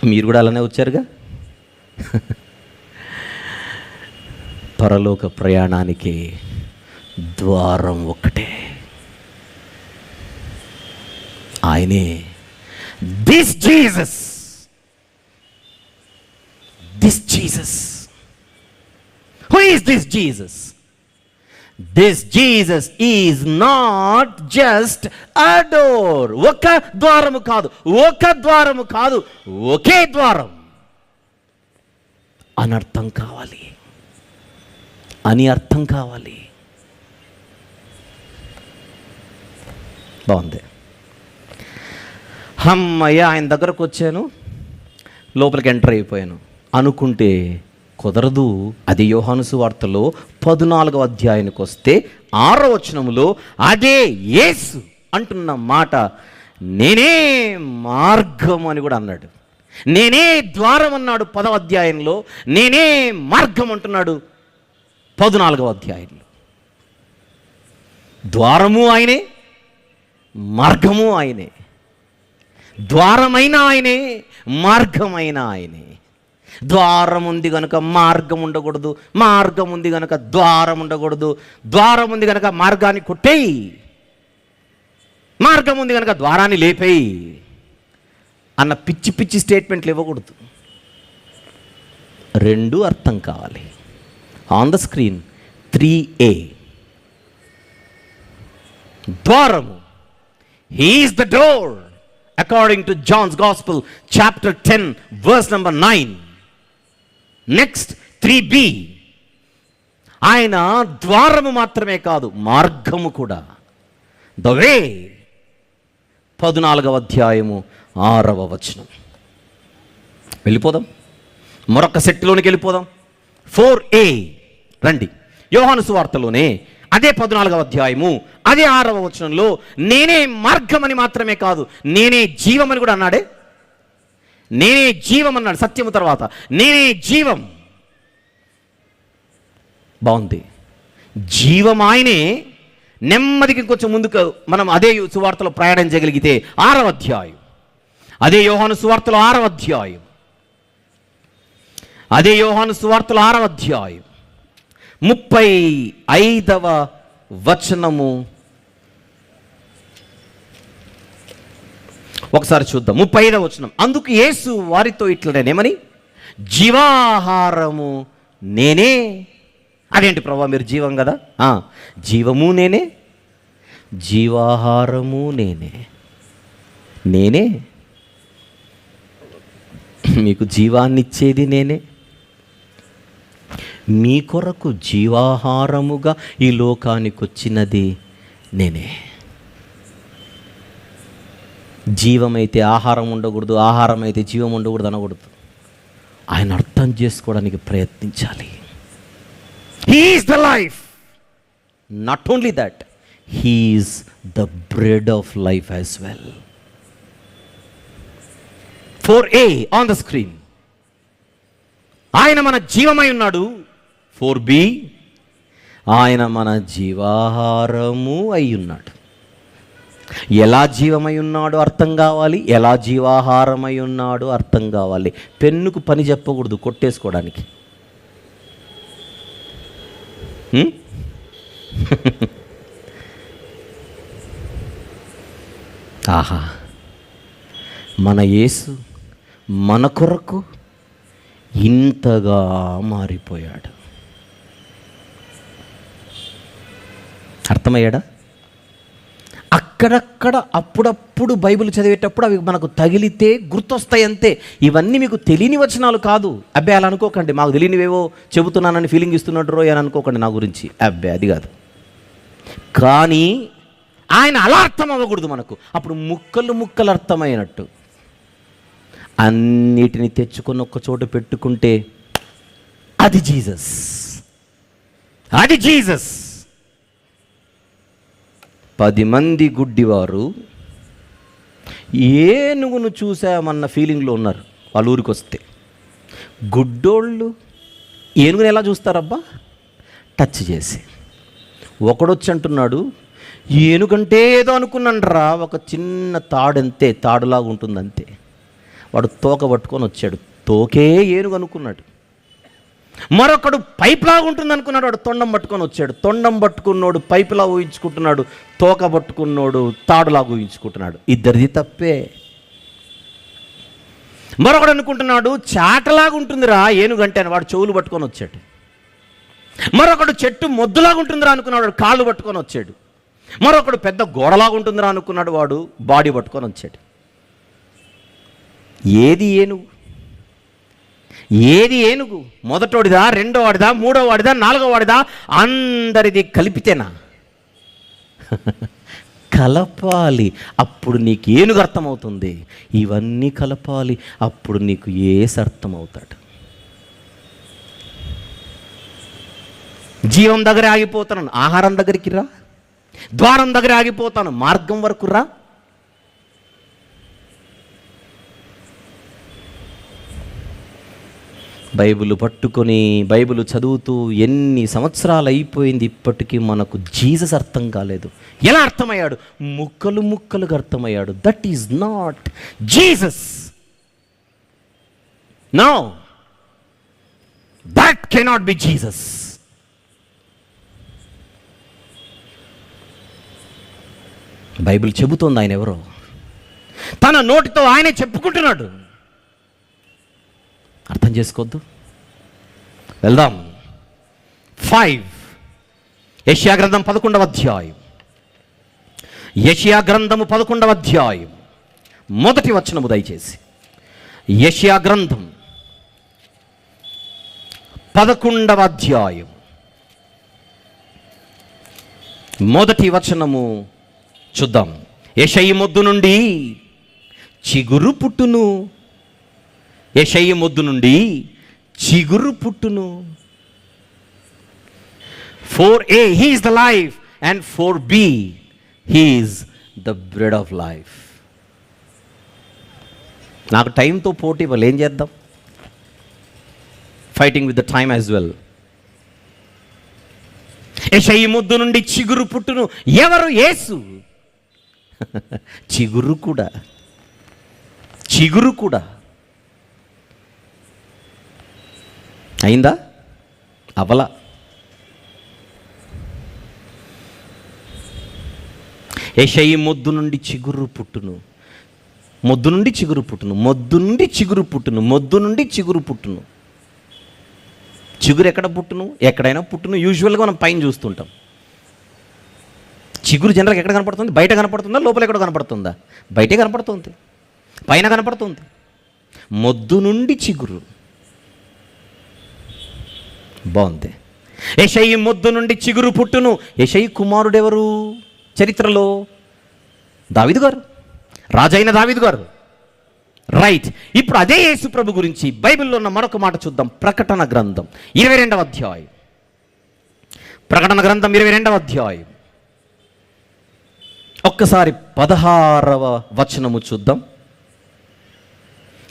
Speaker 1: మీరు కూడా అలానే వచ్చారుగా. పరలోక ప్రయాణానికి ద్వారం ఒక్కటే, ఆయనే. This Jesus, this Jesus. Who is this Jesus? This Jesus is not just a door. ఒక ద్వారము కాదు, ఒక ద్వారము కాదు, ఒకే ద్వారం అని అర్థం కావాలి, అని అర్థం కావాలి. బాగుంది. అమ్మయ్య, ఆయన దగ్గరకు వచ్చాను, లోపలికి ఎంటర్ అయిపోయాను అనుకుంటే కుదరదు. అది యోహాను సువార్తలో 14వ అధ్యాయానికి వస్తే 6వ వచనములో అదే యేసు అంటున్న మాట, నేనే మార్గం అని కూడా అన్నాడు. నేనే ద్వారం అన్నాడు 10వ అధ్యాయంలో, నేనే మార్గం అంటున్నాడు 14వ అధ్యాయంలో. ద్వారము ఆయనే, మార్గము ఆయనే. ద్వారమైన ఆయనే, మార్గమైన ఆయనే. ద్వారం ఉంది కనుక మార్గం ఉండకూడదు, మార్గం ఉంది కనుక ద్వారం ఉండకూడదు, ద్వారం ఉంది కనుక మార్గాన్ని కొట్టేయి, మార్గం ఉంది కనుక ద్వారాన్ని లేపేయి అన్న పిచ్చి పిచ్చి స్టేట్మెంట్లు ఇవ్వకూడదు. రెండు అర్థం కావాలి. On the screen 3A. ద్వారము, he is the door according to John's Gospel chapter 10 verse number 9. Next 3B, ఆయన ద్వారము మాత్రమే కాదు, మార్గము కూడా. The way. 14వ అధ్యాయము 6వ వచనం. వెళ్ళిపోదాం, మరొక సెట్లోనికి వెళ్ళిపోదాం. 4a రండి. యోహాను సువార్తలోనే అదే 14వ అధ్యాయము అదే 6వ వచనంలో నేనే మార్గం అని మాత్రమే కాదు, నేనే జీవం అని కూడా అన్నాడే. నేనే జీవం అన్నాడు సత్యము తర్వాత. నేనే జీవం. బాగుంది. జీవం ఆయనే. నెమ్మదికి కొంచెం ముందుకు మనం అదే సువార్తలో ప్రయాణం చేయగలిగితే 6వ అధ్యాయం, అదే యోహాను సువార్తలో 6వ అధ్యాయం, అదే యోహాను సువార్తలో 6వ అధ్యాయం 35వ వచనము ఒకసారి చూద్దాం. 35వ వచనం. అందుకు యేసు వారితో ఇట్లనేమని, జీవాహారము నేనే. అదేంటి ప్రభా, మీరు జీవం కదా? జీవము నేనే, జీవాహారము నేనే. నేనే మీకు జీవాన్ని ఇచ్చేది నేనే. మీ కొరకు జీవాహారముగా ఈ లోకానికి వచ్చినది నేనే. జీవమైతే ఆహారం ఉండకూడదు, ఆహారం అయితే జీవం ఉండకూడదు అనకూడదు. ఆయన అర్థం చేసుకోవడానికి ప్రయత్నించాలి. He is the life. Not only that, He is the bread of life as well. 4a on the screen. ఆయన మన జీవమై ఉన్నాడు. 4b ఆయన మన జీవాహారము అయి ఉన్నాడు. ఎలా జీవమై ఉన్నాడో అర్థం కావాలి, ఎలా జీవాహారమై ఉన్నాడో అర్థం కావాలి. పెన్నుకు పని చెప్పకూడదు కొట్టేసుకోవడానికి. ఆహా, మన యేసు మన కొరకు ఇంతగా మారిపోయాడు. అర్థమయ్యాడా? అక్కడక్కడ అప్పుడప్పుడు బైబిల్ చదివేటప్పుడు అవి మనకు తగిలితే గుర్తొస్తాయి అంతే. ఇవన్నీ మీకు తెలియని వచనాలు కాదు. అబ్బే అలా అనుకోకండి, మాకు తెలియనివేవో చెబుతున్నానని ఫీలింగ్ ఇస్తున్నట్టు రో అని అనుకోకండి నా గురించి. అబ్బే అది కాదు. కానీ ఆయన అలా అర్థం అవ్వకూడదు మనకు. అప్పుడు ముక్కలు ముక్కలు అర్థమైనట్టు అన్నిటిని తెచ్చుకొని ఒక్క చోట పెట్టుకుంటే అది జీసస్. అది జీసస్. 10 మంది గుడ్డివారు ఏనుగును చూసామన్న ఫీలింగ్లో ఉన్నారు. వాళ్ళ ఊరికి వస్తే గుడ్డోళ్ళు ఏనుగుని ఎలా చూస్తారబ్బా? టచ్ చేసి. ఒకడొచ్చి అంటున్నాడు, ఏనుగంటే ఏదో అనుకున్నాండ్రా, ఒక చిన్న తాడంతే, తాడులాగా ఉంటుంది అంతే. వాడు తోక పట్టుకొని వచ్చాడు, తోకే ఏనుగు అనుకున్నాడు. మరొకడు పైపులాగా ఉంటుంది అనుకున్నాడు, వాడు తొండం పట్టుకొని వచ్చాడు. తొండం పట్టుకున్నోడు పైపులా ఊహించుకుంటున్నాడు, తోక పట్టుకున్నోడు తాడులాగా ఊహించుకుంటున్నాడు. ఇద్దరిది తప్పే. మరొకడు అనుకుంటున్నాడు చాటలాగా ఉంటుందిరా ఏనుగంటే అని, వాడు చెవులు పట్టుకొని వచ్చాడు. మరొకడు చెట్టు మొద్దులాగా ఉంటుందిరా అనుకున్నాడు, వాడు కాళ్ళు పట్టుకొని వచ్చాడు. మరొకడు పెద్ద గోడలాగా ఉంటుందిరా అనుకున్నాడు, వాడు బాడీ పట్టుకొని వచ్చాడు. ఏది ఏనుగు? ఏది ఏనుగు? మొదటోడిదా, రెండో వాడిదా, మూడో వాడిదా, నాలుగో వాడిదా? అందరిది కలిపితేనా? కలపాలి, అప్పుడు నీకు ఏనుగు అర్థమవుతుంది. ఇవన్నీ కలపాలి, అప్పుడు నీకు యేసు అర్థమవుతాడు. జీవం దగ్గర ఆగిపోతాను, ఆహారం దగ్గరికి రా. ద్వారం దగ్గర ఆగిపోతాను, మార్గం వరకు రా. బైబిల్ పట్టుకొని బైబిల్ చదువుతూ ఎన్ని సంవత్సరాలు అయిపోయింది, ఇప్పటికీ మనకు జీసస్ అర్థం కాలేదు. ఎలా అర్థమయ్యాడు? ముక్కలు ముక్కలుగా అర్థమయ్యాడు. That is not Jesus. No, that cannot be Jesus. Bible చెబుతోంది ఆయన ఎవరో, తన నోటితో ఆయనే చెప్పుకుంటున్నాడు. అర్థం చేసుకోవద్దు. వెళ్దాం. 5 యెషయా గ్రంథం 11వ అధ్యాయం. యెషయా గ్రంథము 11వ అధ్యాయం మొదటి వచనము దయచేసి. యెషయా గ్రంథం 11వ అధ్యాయం మొదటి వచనము చూద్దాం. యెషయి మొద్దు నుండి చిగురు పుట్టును. యెషయి మొద్దు నుండి చిగురు పుట్టును. 4a he is the life and 4b he is the bread of life. నాకు టైంతో పోటీ వాళ్ళు ఏం చేద్దాం? Fighting with the time as well. Yeshayi మొద్దు నుండి చిగురు పుట్టును. ఎవరు? యేసు. చిగురు కూడా, చిగురు కూడా అయిందా? అవలా. యెషయి మొద్దు నుండి చిగురు పుట్టును. మొద్దు నుండి చిగురు పుట్టును. మొద్దు నుండి చిగురు పుట్టును. మొద్దు నుండి చిగురు పుట్టును. చిగురు ఎక్కడ పుట్టును? ఎక్కడైనా పుట్టును. యూజువల్గా మనం పైన చూస్తుంటాం. చిగురు జనరల్గా ఎక్కడ కనపడుతుంది? బయట కనపడుతుందా? లోపల ఎక్కడ కనపడుతుందా? బయటే కనపడుతుంది, పైన కనపడుతుంది. మొద్దు నుండి చిగురు. బాగుంది. యెషయి మొద్దు నుండి చిగురు పుట్టును. యెషయి కుమారుడెవరు చరిత్రలో? దావీదు గారు, రాజైన దావీదు గారు. రైట్. ఇప్పుడు అదే యేసు ప్రభు గురించి బైబిల్లో ఉన్న మరొక మాట చూద్దాం. ప్రకటన గ్రంథం 22వ అధ్యాయం. ప్రకటన గ్రంథం 22వ అధ్యాయం ఒక్కసారి 16వ వచనము చూద్దాం.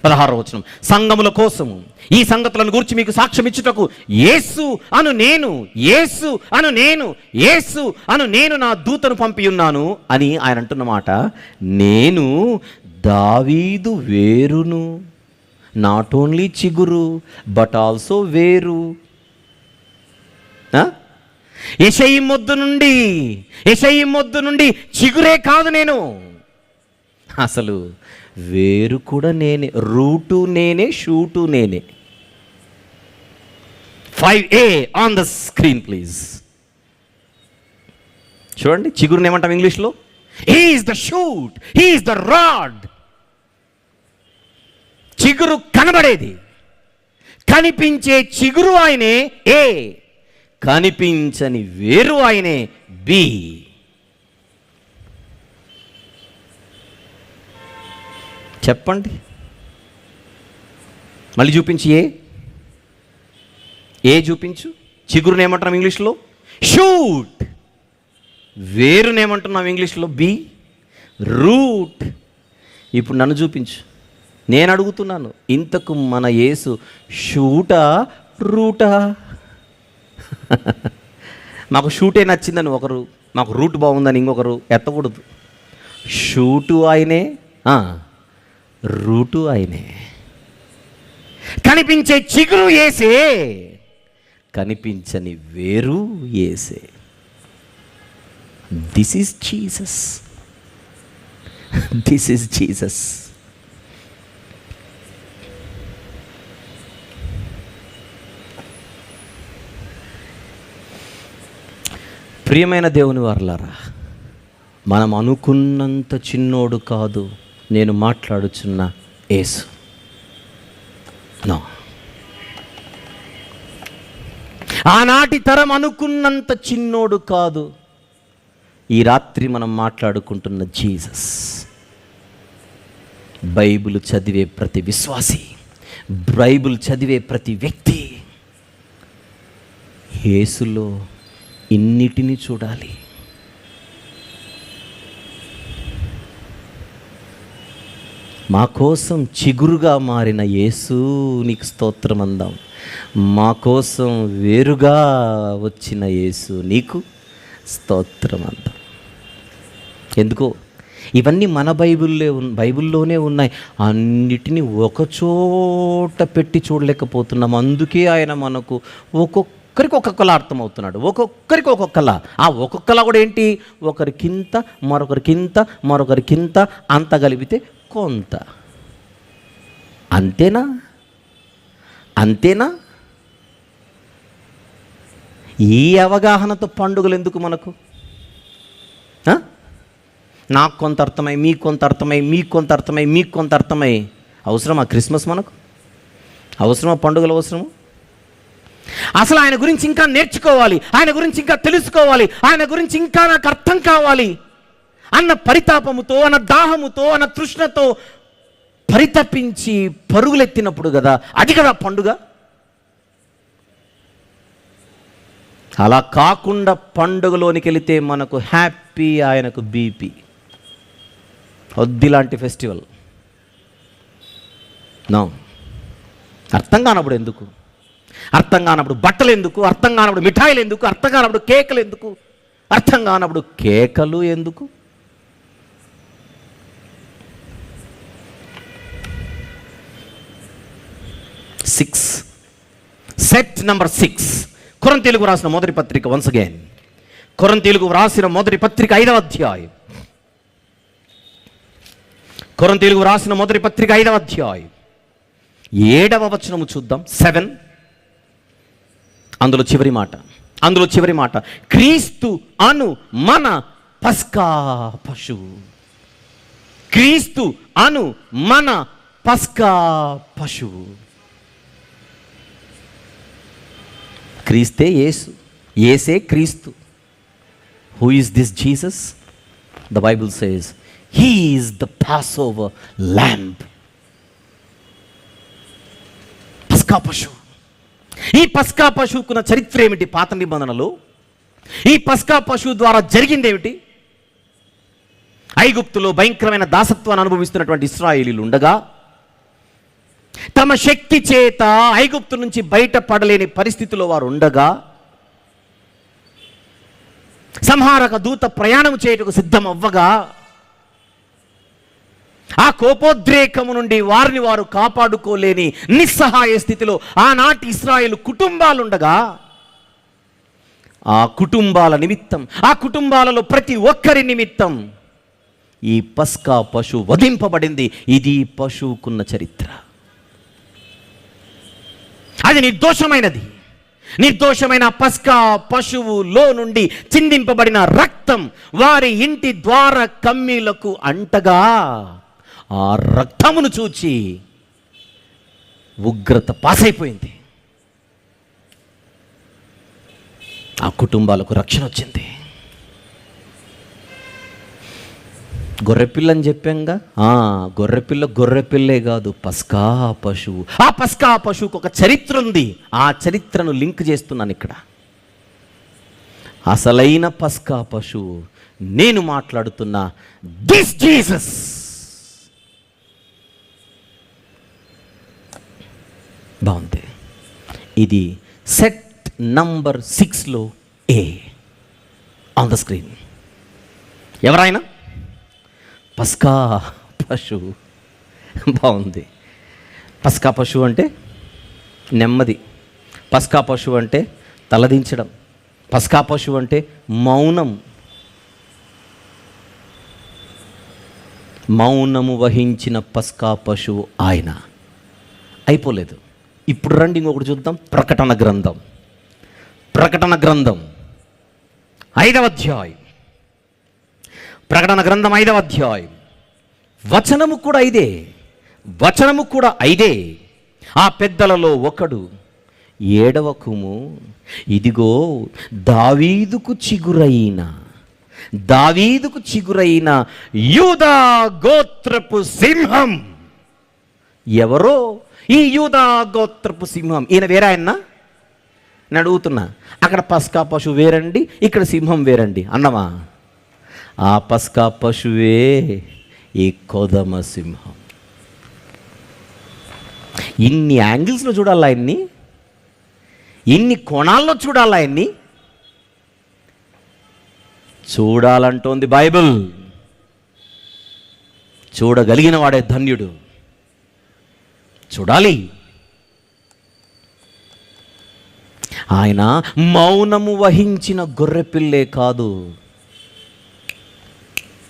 Speaker 1: 16వ వచనం. సంఘముల కోసము ఈ సంగతులను గురించి మీకు సాక్ష్యం ఇచ్చుటకు యేసు అను నేను, యేసు అను నేను, యేసు అను నేను నా దూతను పంపి ఉన్నాను అని ఆయన అంటున్న మాట. నేను దావీదు వేరును, నాట్ ఓన్లీ చిగురు బట్ ఆల్సో వేరు. యెషయి మొద్దు నుండి, యెషయి మొద్దు నుండి చిగురే కాదు నేను, అసలు వేరు కూడా నేనే. రూటు నేనే, షూటు నేనే. 5a on the screen please. చూడండి, చిగురుని ఏమంటాం ఇంగ్లీష్లో? He is the shoot, he is the rod. చిగురు కనబడేది, కనిపించే చిగురు ఆయనే ఏ, కనిపించని వేరు ఆయనే బి. చెప్పండి, మళ్ళీ చూపించి. ఏ చూపించు. చిగురుని ఏమంటున్నాం ఇంగ్లీష్లో? షూట్. వేరునేమంటున్నాం ఇంగ్లీష్లో? B, root. ఇప్పుడు నన్ను చూపించు. నేను అడుగుతున్నాను, ఇంతకు మన యేసు షూటా రూటా? మాకు షూటే నచ్చిందని ఒకరు, మాకు రూట్ బాగుందని ఇంకొకరు ఎత్తకూడదు. షూటు ఆయనే, రూటు ఆయనే. కనిపించే చిగురు యేసే, కనిపించని వేరు యేసే. This is Jesus. This is Jesus. ప్రియమైన దేవుని వారలారా, మనం అనుకున్నంత చిన్నోడు కాదు నేను మాట్లాడుచున్న యేసు. నో, ఆనాటి తరం అనుకున్నంత చిన్నోడు కాదు ఈ రాత్రి మనం మాట్లాడుకుంటున్న జీసస్. బైబిల్ చదివే ప్రతి విశ్వాసి, బైబిల్ చదివే ప్రతి వ్యక్తి యేసులో ఇన్నిటిని చూడాలి. మా కోసం చిగురుగా మారిన యేసు నీకు స్తోత్రం అందాం. మా కోసం వేరుగా వచ్చిన యేసు నీకు స్తోత్రం అందాం. ఎందుకో ఇవన్నీ మన బైబిల్లోనే ఉన్నాయి. అన్నిటినీ ఒకచోట పెట్టి చూడలేకపోతున్నాం. అందుకే ఆయన మనకు ఒక్కొక్కరికి ఒక్కొక్కలా అర్థమవుతున్నాడు. ఒక్కొక్కరికి ఒక్కొక్కలా. ఆ ఒక్కొక్కలా కూడా ఏంటి? ఒకరికింత, మరొకరికింత, మరొకరికింత, అంత కలిపితే కొంత. అంతేనా? అంతేనా? ఈ అవగాహనతో పండుగలు ఎందుకు మనకు? నాకు కొంత అర్థమై, మీకు కొంత అర్థమై, మీకు కొంత అర్థమై, మీకు కొంత అర్థమై అవసరమా క్రిస్మస్? మనకు అవసరమా పండుగలు? అవసరము? అసలు ఆయన గురించి ఇంకా నేర్చుకోవాలి, ఆయన గురించి ఇంకా తెలుసుకోవాలి, ఆయన గురించి ఇంకా నాకు అర్థం కావాలి అన్న పరితాపముతో, అన్న దాహముతో, అన్న తృష్ణతో పరితపించి పరుగులెత్తినప్పుడు కదా అది కదా పండుగ. అలా కాకుండా పండుగలోనికి వెళితే మనకు హ్యాపీ, ఆయనకు బీపీ. వద్దిలాంటి festival no. అర్థం కానప్పుడు ఎందుకు, అర్థం కానప్పుడు బట్టలు ఎందుకు, అర్థం కానప్పుడు మిఠాయిలు ఎందుకు, అర్థం కానప్పుడు కేకలు ఎందుకు, అర్థం కానప్పుడు కేకలు ఎందుకు? సెట్ నంబర్ 6, కొరింథీయులకు రాసిన మొదటి పత్రిక. వన్స్ అగైన్, కొరింథీయులకు రాసిన మొదటి పత్రిక 5వ అధ్యాయం. కొరింథీయులకు రాసిన మొదటి పత్రిక 5వ అధ్యాయం 7వ వచనము చూద్దాం. 7, అందులో చివరి మాట, క్రీస్తు అను మన పస్కా పశువు. క్రీస్తు అను మన పస్కా పశువు. క్రీస్తే యేసు, యేసే Kristu. Who is this Jesus? The Bible says he is the Passover lamb. పస్కా పశువు. ఈ పస్కా పశువుకున్న చరిత్ర ఏమిటి? పాత నిబంధనలో ఈ పస్కా పశువు ద్వారా జరిగిందేమిటి? ఐగుప్తులో భయంకరమైన దాసత్వాన్ని అనుభవిస్తున్నటువంటి ఇశ్రాయేలీలు ఉండగా, తమ శక్తి చేత ఐగుప్తు నుంచి బయటపడలేని పరిస్థితిలో వారు ఉండగా, సంహారక దూత ప్రయాణం చేయటకు సిద్ధం అవ్వగా, ఆ కోపోద్రేకము నుండి వారిని వారు కాపాడుకోలేని నిస్సహాయ స్థితిలో ఆనాటి ఇశ్రాయేలు కుటుంబాలుండగా, ఆ కుటుంబాల నిమిత్తం, ఆ కుటుంబాలలో ప్రతి ఒక్కరి నిమిత్తం ఈ పస్కా పశువు వధింపబడింది. ఇది పశువుకున్న చరిత్ర. అది నిర్దోషమైనది. నిర్దోషమైన పస్కా పశువులో నుండి చిందింపబడిన రక్తం వారి ఇంటి ద్వార కమ్మీలకు అంటగా, ఆ రక్తమును చూచి ఉగ్రత పాసైపోయింది. ఆ కుటుంబాలకు రక్షణ వచ్చింది. గొర్రెపిల్లని చెప్పాంగా, గొర్రెపిల్లే కాదు, పస్కా పశువు. ఆ పస్కా పశువుకు ఒక చరిత్ర ఉంది. ఆ చరిత్రను లింక్ చేస్తున్నాను ఇక్కడ. అసలైన పస్కా పశువు నేను మాట్లాడుతున్న దిస్ జీసస్. బాగుంది. ఇది సెట్ నంబర్ 6లో ఏ ఆన్ ద స్క్రీన్. ఎవరైనా పస్కా పశువు. బాగుంది. పస్కా పశువు అంటే నెమ్మది. పస్కా పశువు అంటే తలదించడం. పస్కా పశువు అంటే మౌనం. మౌనము వహించిన పస్కా పశువు ఆయన. అయిపోలేదు. ఇప్పుడు రండి ఇంకొకటి చూద్దాం. ప్రకటన గ్రంథం 5వ అధ్యాయం. ప్రకటన గ్రంథం 5వ అధ్యాయం. వచనము కూడా ఐదే. ఆ పెద్దలలో ఒకడు ఏడవకుము, ఇదిగో దావీదుకు చిగురైన యూదా గోత్రపు సింహం. ఎవరో ఈ యూదా గోత్రపు సింహం. ఈయన వేరే ఆయన నేను అడుగుతున్నా. అక్కడ పస్కా పశువు వేరండి, ఇక్కడ సింహం వేరండి అన్నమా? ఆ పస్కా పశువే ఈ కొదమ సింహం. ఇన్ని యాంగిల్స్లో చూడాలి ఆయన్ని, ఇన్ని కోణాల్లో చూడాలి ఆయన్ని. చూడాలంటోంది బైబిల్. చూడగలిగిన వాడే ధన్యుడు. చూడాలి. ఆయన మౌనము వహించిన గొర్రెపిల్లే కాదు,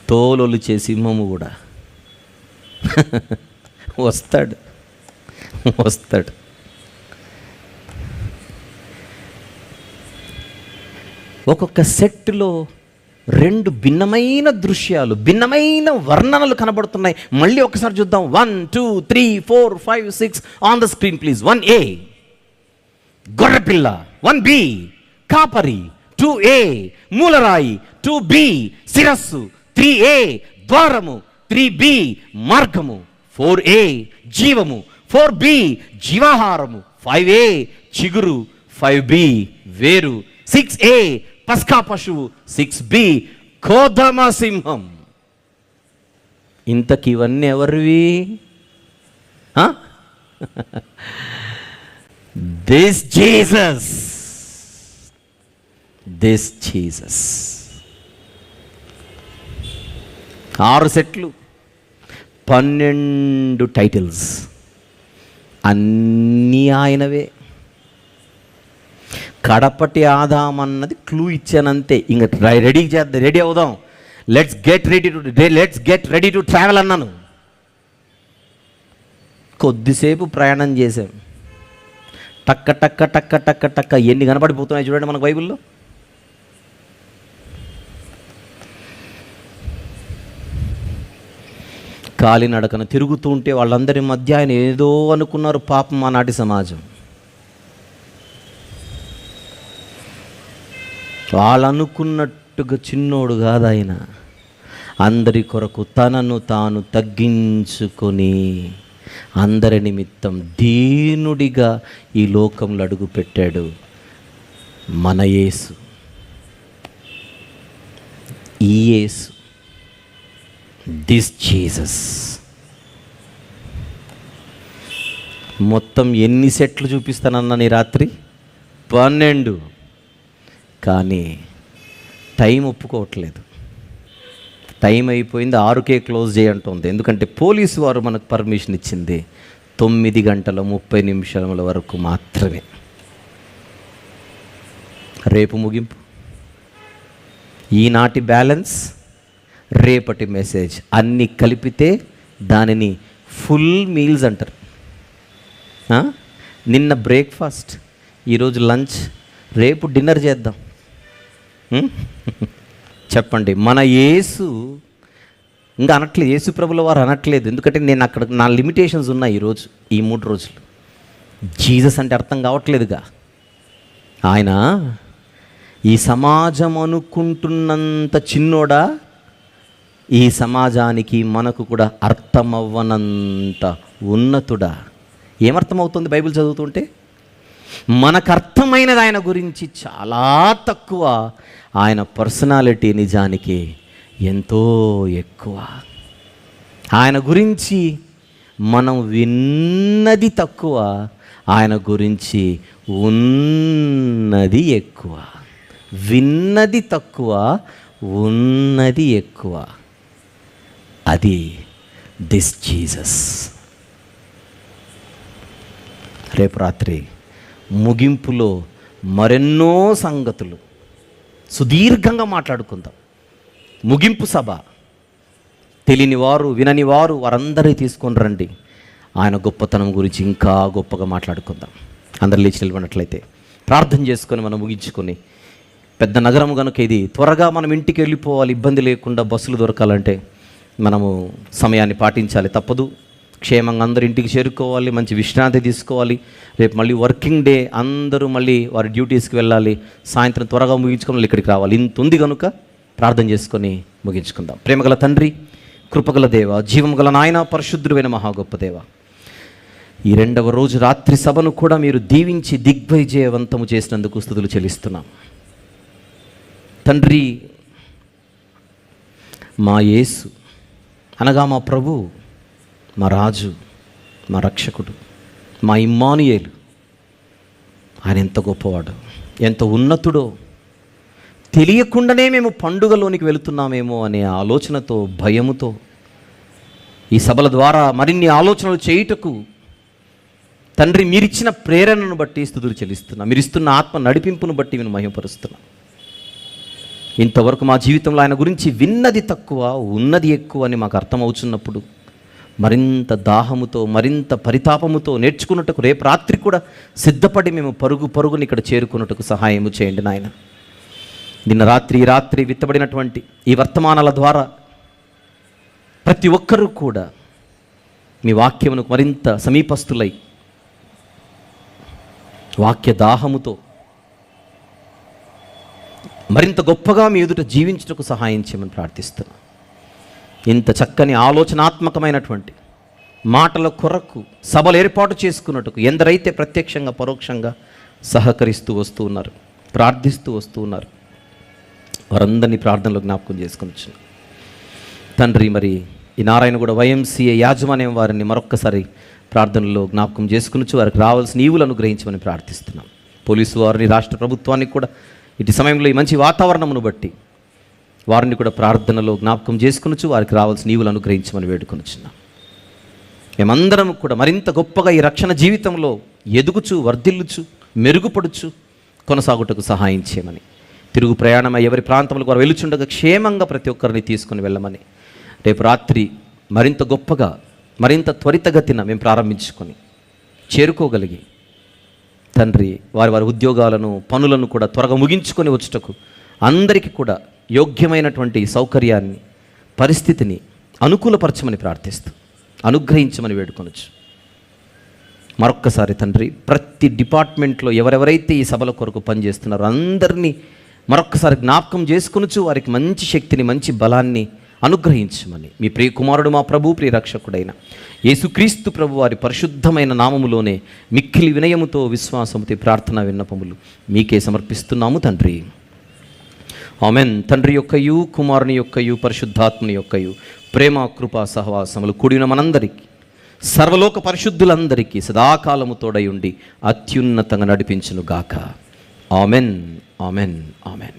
Speaker 1: తోలొలిచే సింహము కూడా. వస్తాడు. ఒక్కొక్క సెట్లో 2 భిన్నమైన దృశ్యాలు, భిన్నమైన వర్ణనలు కనబడుతున్నాయి. మళ్ళీ ఒకసారి చూద్దాం. 1 2 3 4 5 6 on the screen please. 1A గొర్రెపిల్ల 1B, కాపరి 2A, మూలరాయి 2B, శిరస్సు 3A, ద్వారము 3B, మార్గము 4A, జీవము 4B, జీవాహారము 5A, చిగురు 5B, వేరు 6A, పస్కా పశువు 6B, కోదమ సింహం. ఇంతకి ఇవన్నీ ఎవరివి? దిస్ జీసస్ 6 సెట్లు, 12 టైటిల్స్, అన్నీ ఆయనవే. కడపటి ఆదామన్నది క్లూ ఇచ్చానంతే. ఇంక రెడీ అవుదాం, let's get ready to travel అన్నాను. కొద్దిసేపు ప్రయాణం చేశాం, టక్క టక్క టక్క టక్క టక్క ఎన్ని కనపడిపోతున్నాయి చూడండి మనకు బైబిల్లో. కాలినడకన తిరుగుతూ ఉంటే వాళ్ళందరి మధ్య ఆయన ఏదో అనుకున్నారు పాపం ఆనాటి సమాజం. వాళ్ళు అనుకున్నట్టుగా చిన్నోడు కాదు ఆయన. అందరి కొరకు తనను తాను తగ్గించుకొని అందరి నిమిత్తం దీనుడిగా ఈ లోకంలో అడుగు పెట్టాడు మన యేసు. ఈ యేసు, దిస్ జీసస్. మొత్తం ఎన్ని సెట్లు చూపిస్తానన్నా ఈ రాత్రి? 12. కానీ టైం ఒప్పుకోవట్లేదు. టైం అయిపోయింది, 6కే క్లోజ్ చేయంటుంది. ఎందుకంటే పోలీసు వారు మనకు పర్మిషన్ ఇచ్చింది 9:30 వరకు మాత్రమే. రేపు ముగింపు, ఈనాటి బ్యాలెన్స్, రేపటి మెసేజ్ అన్నీ కలిపితే దానిని ఫుల్ మీల్స్ అంటారు. నిన్న బ్రేక్ఫాస్ట్, ఈరోజు లంచ్, రేపు డిన్నర్ చేద్దాం. చెప్పండి, మన యేసు ఇంకా అనట్లేదు, యేసు ప్రభుల వారు అనట్లేదు. ఎందుకంటే నేను అక్కడ నా లిమిటేషన్స్ ఉన్నాయి ఈరోజు, ఈ 3 రోజులు. జీసస్ అంటే అర్థం కావట్లేదుగా. ఆయన ఈ సమాజం అనుకుంటున్నంత చిన్నోడా, ఈ సమాజానికి మనకు కూడా అర్థమవ్వనంత ఉన్నతుడా. ఏమర్థమవుతుంది బైబిల్ చదువుతుంటే? మనకు అర్థమైనది ఆయన గురించి చాలా తక్కువ, ఆయన పర్సనాలిటీ నిజానికి ఎంతో ఎక్కువ. ఆయన గురించి మనం విన్నది తక్కువ, ఆయన గురించి ఉన్నది ఎక్కువ. విన్నది తక్కువ, ఉన్నది ఎక్కువ. అది దిస్ జీసస్. రేపు రాత్రి ముగింపులో మరెన్నో సంగతులు సుదీర్ఘంగా మాట్లాడుకుందాం. ముగింపు సభ, తెలియని వారు వినని వారు వారందరినీ తీసుకొని రండి. ఆయన గొప్పతనం గురించి ఇంకా గొప్పగా మాట్లాడుకుందాం. అందరు లేచి నిలబడినట్లయితే ప్రార్థన చేసుకొని మనం ముగించుకొని, పెద్ద నగరం కనుక ఇది, త్వరగా మనం ఇంటికి వెళ్ళిపోవాలి, ఇబ్బంది లేకుండా బస్సులు దొరకాలంటే మనము సమయాన్ని పాటించాలి, తప్పదు. క్షేమంగా అందరూ ఇంటికి చేరుకోవాలి, మంచి విశ్రాంతి తీసుకోవాలి. రేపు మళ్ళీ వర్కింగ్ డే, అందరూ మళ్ళీ వారి డ్యూటీస్కి వెళ్ళాలి. సాయంత్రం త్వరగా ముగించుకొని ఇక్కడికి రావాలి. ఇంత ఉంది కనుక ప్రార్థన చేసుకొని ముగించుకుందాం. ప్రేమగల తండ్రి, కృపగల దేవ, జీవం గల నాయన, పరిశుద్ధుడైన మహా గొప్ప దేవ, ఈ 2వ రోజు రాత్రి సభను కూడా మీరు దీవించి దిగ్విజయవంతము చేసినందుకు స్తుతులు చెల్లిస్తున్నాం తండ్రి. మా యేసు అనగా మా ప్రభు, మా రాజు, మా రక్షకుడు, మా ఇమ్మానుయేలు, ఆయన ఎంత గొప్పవాడు, ఎంత ఉన్నతుడో తెలియకుండానే మేము పండుగలోనికి వెళుతున్నామేమో అనే ఆలోచనతో, భయముతో ఈ సభల ద్వారా మరిన్ని ఆలోచనలు చేయుటకు తండ్రి మీరిచ్చిన ప్రేరణను బట్టి స్తుతులు చెల్లిస్తున్నా. మీరు ఇస్తున్న ఆత్మ నడిపింపును బట్టి నేను మహిమపరుస్తున్నా. ఇంతవరకు మా జీవితంలో ఆయన గురించి విన్నది తక్కువ, ఉన్నది ఎక్కువ అని మాకు అర్థమవుతున్నప్పుడు మరింత దాహముతో, మరింత పరితాపముతో నేర్చుకున్నట్టుకు రేపు రాత్రి కూడా సిద్ధపడి మేము పరుగుని ఇక్కడ చేరుకున్నట్టుకు సహాయము చేయండి నాయన. నిన్న రాత్రి విత్తబడినటువంటి ఈ వర్తమానాల ద్వారా ప్రతి ఒక్కరూ కూడా మీ వాక్యమునకు మరింత సమీపస్తులై వాక్య దాహముతో మరింత గొప్పగా మీ ఎదుట జీవించుటకు సహాయం చేయమని ప్రార్థిస్తున్నాను. ఇంత చక్కని ఆలోచనాత్మకమైనటువంటి మాటల కొరకు సభలు ఏర్పాటు చేసుకున్నట్టుకు ఎందరైతే ప్రత్యక్షంగా పరోక్షంగా సహకరిస్తూ వస్తూ ఉన్నారు, ప్రార్థిస్తూ వస్తూ ఉన్నారు, వారందరినీ ప్రార్థనలో జ్ఞాపకం చేసుకుని వచ్చును తండ్రి. మరి ఈ నారాయణగూడ YMCA యాజమాన్యం వారిని మరొక్కసారి ప్రార్థనలో జ్ఞాపకం చేసుకుని వారికి రావాల్సిన ఈవులు అనుగ్రహించమని ప్రార్థిస్తున్నాం. పోలీసు వారిని, రాష్ట్ర ప్రభుత్వానికి కూడా ఇటు సమయంలో ఈ మంచి వాతావరణమును బట్టి వారిని కూడా ప్రార్థనలో జ్ఞాపకం చేసుకుని వారికి రావాల్సిన ఈవులు అనుగ్రహించమని వేడుకొనిచున్నాం. మేమందరం కూడా మరింత గొప్పగా ఈ రక్షణ జీవితంలో ఎదుగుచు, వర్ధిల్లుచు, మెరుగుపడుచు కొనసాగుటకు సహాయం చేయమని, తిరుగు ప్రయాణమై ఎవరి ప్రాంతంలో వారు వెలుచుండగా క్షేమంగా ప్రతి ఒక్కరిని తీసుకుని వెళ్ళమని, రేపు రాత్రి మరింత గొప్పగా మరింత త్వరితగతిన మేము ప్రారంభించుకొని చేరుకోగలిగి తండ్రి వారి వారి ఉద్యోగాలను, పనులను కూడా త్వరగా ముగించుకొని వచ్చుటకు అందరికీ కూడా యోగ్యమైనటువంటి సౌకర్యాన్ని, పరిస్థితిని అనుకూలపరచమని ప్రార్థిస్తూ అనుగ్రహించమని వేడుకొనొచ్చు. మరొక్కసారి తండ్రి, ప్రతి డిపార్ట్మెంట్లో ఎవరెవరైతే ఈ సభల కొరకు పనిచేస్తున్నారో అందరినీ మరొక్కసారి జ్ఞాపకం చేసుకొనొచ్చు, వారికి మంచి శక్తిని, మంచి బలాన్ని అనుగ్రహించమని మీ ప్రియ కుమారుడు, మా ప్రభు, ప్రియ రక్షకుడైన యేసుక్రీస్తు ప్రభు వారి పరిశుద్ధమైన నామములోనే మిక్కిలి వినయముతో, విశ్వాసముతో ప్రార్థన విన్నపములు మీకే సమర్పిస్తున్నాము తండ్రి. ఆమెన్. తండ్రి యొక్కయు, కుమారుని యొక్కయు, పరిశుద్ధాత్మని యొక్కయు ప్రేమ, కృపా, సహవాసములు కూడిన మనందరికీ, సర్వలోక పరిశుద్ధులందరికీ సదాకాలము తోడై ఉండి అత్యున్నతంగా నడిపించును గాక. Amen, amen, amen.